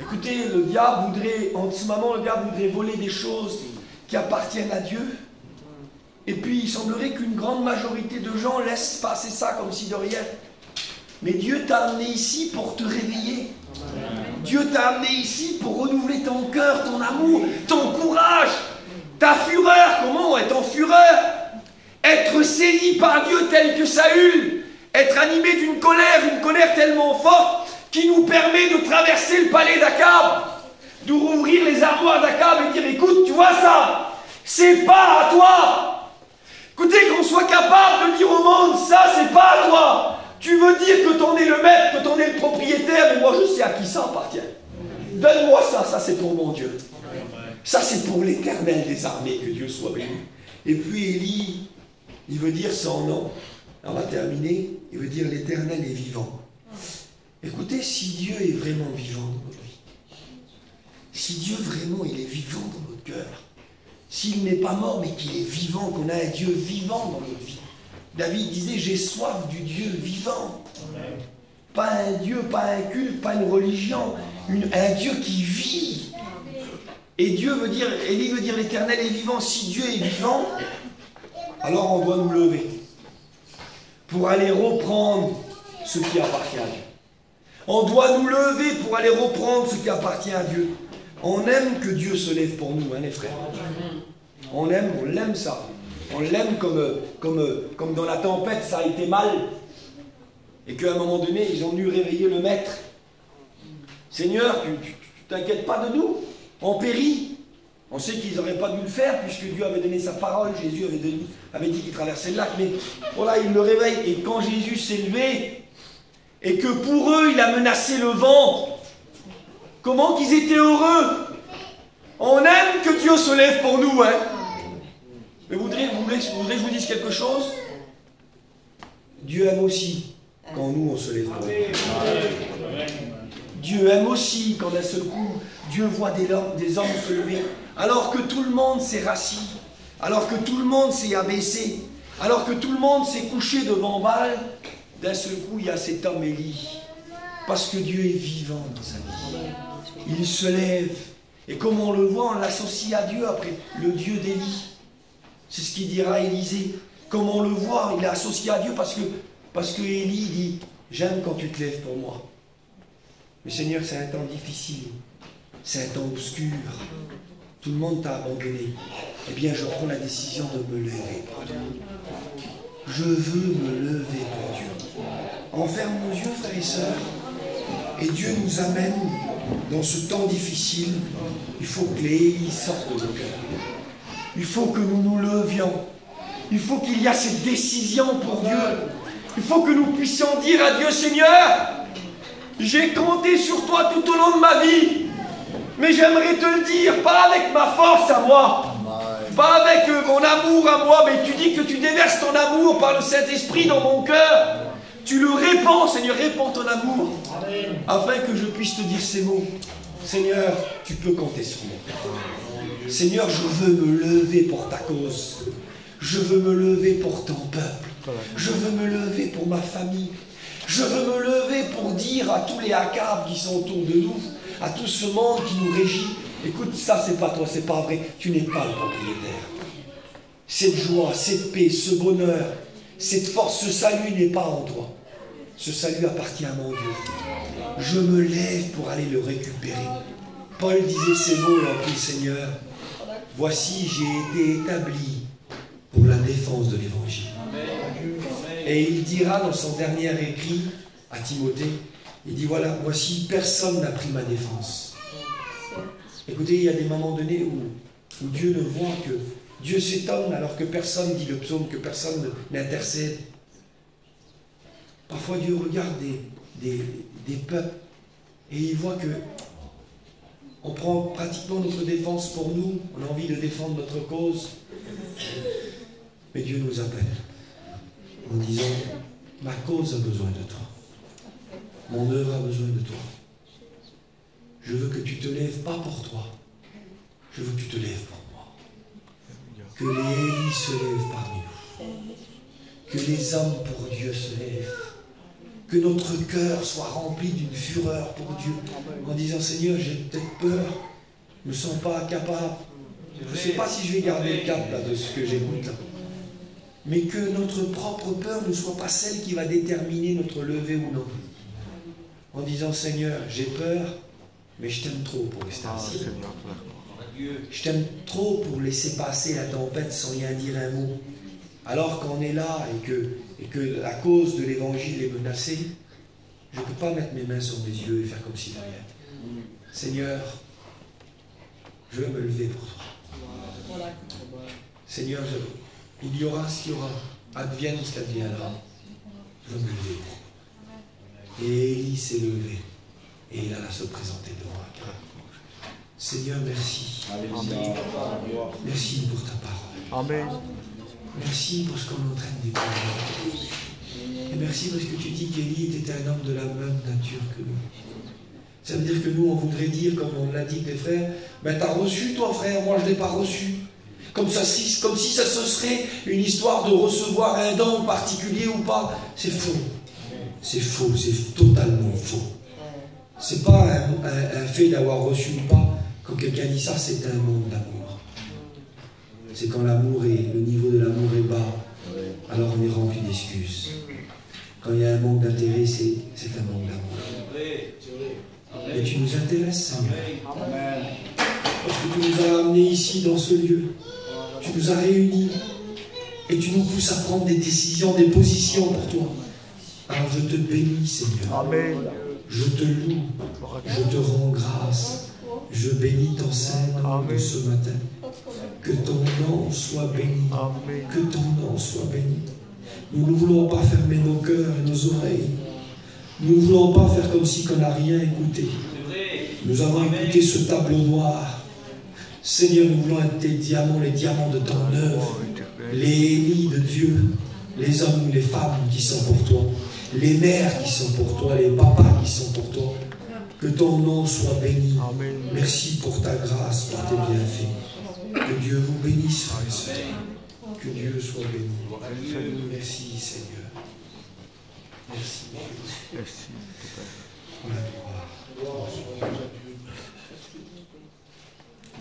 Écoutez, le diable voudrait, en ce moment, le diable voudrait voler des choses qui appartiennent à Dieu. Et puis, il semblerait qu'une grande majorité de gens laissent passer ça comme si de rien. Mais Dieu t'a amené ici pour te réveiller. Dieu t'a amené ici pour renouveler ton cœur, ton amour, ton courage, ta fureur. Comment être en fureur? Être saisi par Dieu tel que Saül. Être animé d'une colère tellement forte qui nous permet de traverser le palais d'Akab, de rouvrir les armoires d'Akab et dire, écoute, tu vois ça, c'est pas à toi. Écoutez, qu'on soit capable de dire au monde, ça, c'est pas à toi. Tu veux dire que t'en es le maître, que t'en es le propriétaire, mais moi je sais à qui ça appartient. Donne-moi ça, ça c'est pour mon Dieu. Ça c'est pour l'Éternel des armées, que Dieu soit béni. Et puis Élie, il veut dire son nom. On va terminer, il veut dire l'Éternel est vivant. Écoutez, si Dieu est vraiment vivant dans notre vie, si Dieu vraiment il est vivant dans notre cœur, s'il n'est pas mort mais qu'il est vivant, qu'on a un Dieu vivant dans notre vie, David disait, j'ai soif du Dieu vivant. Amen. Pas un Dieu, pas un culte, pas une religion, un Dieu qui vit. Et Dieu veut dire, Élie veut dire l'Éternel est vivant. Si Dieu est vivant, alors on doit nous lever pour aller reprendre ce qui appartient à Dieu. On doit nous lever pour aller reprendre ce qui appartient à Dieu. On aime que Dieu se lève pour nous, hein, les frères. On l'aime ça. On l'aime comme dans la tempête, ça a été mal. Et qu'à un moment donné, ils ont dû réveiller le maître. Seigneur, tu t'inquiètes pas de nous. On périt. On sait qu'ils n'auraient pas dû le faire, puisque Dieu avait donné sa parole. Jésus avait dit qu'il traversait le lac. Mais voilà, il le réveille. Et quand Jésus s'est levé, et que pour eux, il a menacé le vent, comment qu'ils étaient heureux. On aime que Dieu se lève pour nous, hein. Mais vous voudrez que je vous dise quelque chose? Dieu aime aussi quand nous on se lève pour lui. Dieu aime aussi quand d'un seul coup Dieu voit des hommes se lever alors que tout le monde s'est rassis, alors que tout le monde s'est abaissé, alors que tout le monde s'est couché devant Baal, d'un seul coup, il y a cet homme Élie. Parce que Dieu est vivant dans sa vie. Il se lève. Et comme on le voit, on l'associe à Dieu après, le Dieu d'Élie. C'est ce qu'il dira Élisée. Comme on le voit, il est associé à Dieu parce que Élie dit, j'aime quand tu te lèves pour moi. Mais Seigneur, c'est un temps difficile. C'est un temps obscur. Tout le monde t'a abandonné. Eh bien, je prends la décision de me lever pour Dieu. Je veux me lever pour Dieu. On ferme nos yeux, frères et sœurs. Et Dieu nous amène dans ce temps difficile. Il faut que les Élis sortent de nos cœurs. Il faut que nous nous levions. Il faut qu'il y ait cette décision pour Dieu. Il faut que nous puissions dire à Dieu, Seigneur, j'ai compté sur toi tout au long de ma vie. Mais j'aimerais te le dire, pas avec ma force à moi. Pas avec mon amour à moi, mais tu dis que tu déverses ton amour par le Saint-Esprit dans mon cœur. Tu le répands, Seigneur, répands ton amour. Afin que je puisse te dire ces mots. Seigneur, tu peux compter sur moi. Seigneur, je veux me lever pour ta cause. Je veux me lever pour ton peuple. Je veux me lever pour ma famille. Je veux me lever pour dire à tous les Akab qui sont autour de nous, à tout ce monde qui nous régit, écoute, ça c'est pas toi, c'est pas vrai, tu n'es pas le propriétaire. Cette joie, cette paix, ce bonheur, cette force, ce salut n'est pas en toi. Ce salut appartient à mon Dieu. Je me lève pour aller le récupérer. Paul disait ces mots et en prie, Seigneur, voici j'ai été établi pour la défense de l'Évangile. Et il dira dans son dernier écrit à Timothée, il dit voilà, voici personne n'a pris ma défense. Écoutez, il y a des moments donnés où Dieu ne voit que Dieu s'étonne alors que personne dit le psaume, que personne n'intercède. Parfois Dieu regarde des peuples et il voit que on prend pratiquement notre défense pour nous, on a envie de défendre notre cause. Mais Dieu nous appelle en disant, ma cause a besoin de toi. Mon œuvre a besoin de toi. Je veux que tu te lèves pas pour toi. Je veux que tu te lèves pour moi. Que les Élis se lèvent parmi nous. Que les hommes pour Dieu se lèvent. Que notre cœur soit rempli d'une fureur pour Dieu. En disant, Seigneur, j'ai peut-être peur. Je ne me sens pas capable. Je ne sais pas si je vais garder le cap là, de ce que j'écoute là. Mais que notre propre peur ne soit pas celle qui va déterminer notre lever ou non. En disant, Seigneur, j'ai peur, mais je t'aime trop pour rester ainsi. Je t'aime trop pour laisser passer la tempête sans rien dire un mot. Alors qu'on est là et que la cause de l'Évangile est menacée, je ne peux pas mettre mes mains sur mes yeux et faire comme si de rien. Seigneur, je veux me lever pour toi. Seigneur, il y aura ce qu'il y aura, advienne ce qu'adviendra. Je veux me lever. Et Élie s'est levé et il alla se présenter devant Akab. Seigneur, merci. Amen. Merci pour ta parole. Amen. Merci pour ce qu'on est en train de découvrir. Et merci parce que tu dis qu'Élie était un homme de la même nature que nous. Ça veut dire que nous, on voudrait dire, comme on l'a dit, les frères, ben t'as reçu toi frère, moi je ne l'ai pas reçu. Comme si ça ce serait une histoire de recevoir un don particulier ou pas. C'est faux. C'est faux, c'est totalement faux. C'est pas un fait d'avoir reçu ou pas. Quand quelqu'un dit ça, c'est un manque d'amour. C'est quand l'amour est, le niveau de l'amour est bas, alors on est rempli d'excuses. Quand il y a un manque d'intérêt, c'est un manque d'amour. Et tu nous intéresses, Seigneur. Parce que tu nous as amenés ici, dans ce lieu. Tu nous as réunis. Et tu nous pousses à prendre des décisions, des positions pour toi. Alors je te bénis, Seigneur. Amen. Je te loue. Je te rends grâce. Je bénis ton Saint-Nom de ce matin. Que ton nom soit béni. Amen. Que ton nom soit béni. Nous ne voulons pas fermer nos cœurs et nos oreilles. Nous ne voulons pas faire comme si on n'a rien écouté. Nous avons écouté ce tableau noir. Seigneur, nous voulons être tes diamants, les diamants de ton œuvre. Les Élis de Dieu. Les hommes ou les femmes qui sont pour toi. Les mères qui sont pour toi. Les papas qui sont pour toi. Que ton nom soit béni. Amen. Merci pour ta grâce, pour tes bienfaits. Que Dieu vous bénisse, frères et sœurs. Que Dieu soit béni. Merci, Seigneur. Merci. Pour la gloire.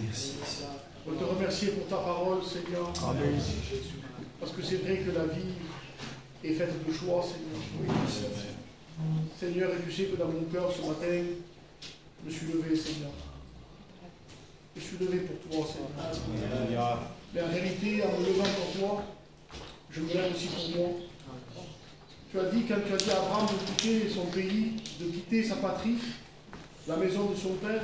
Merci. On te remercier pour ta parole, Seigneur. Amen. Parce que c'est vrai que la vie est faite de choix, Seigneur. Seigneur, et tu sais que dans mon cœur ce matin, je me suis levé, Seigneur. Je suis levé pour toi, Seigneur. Mais en réalité, en me levant pour toi, je me lève aussi pour moi. Tu as dit, quand tu as dit à Abraham de quitter son pays, de quitter sa patrie, la maison de son père,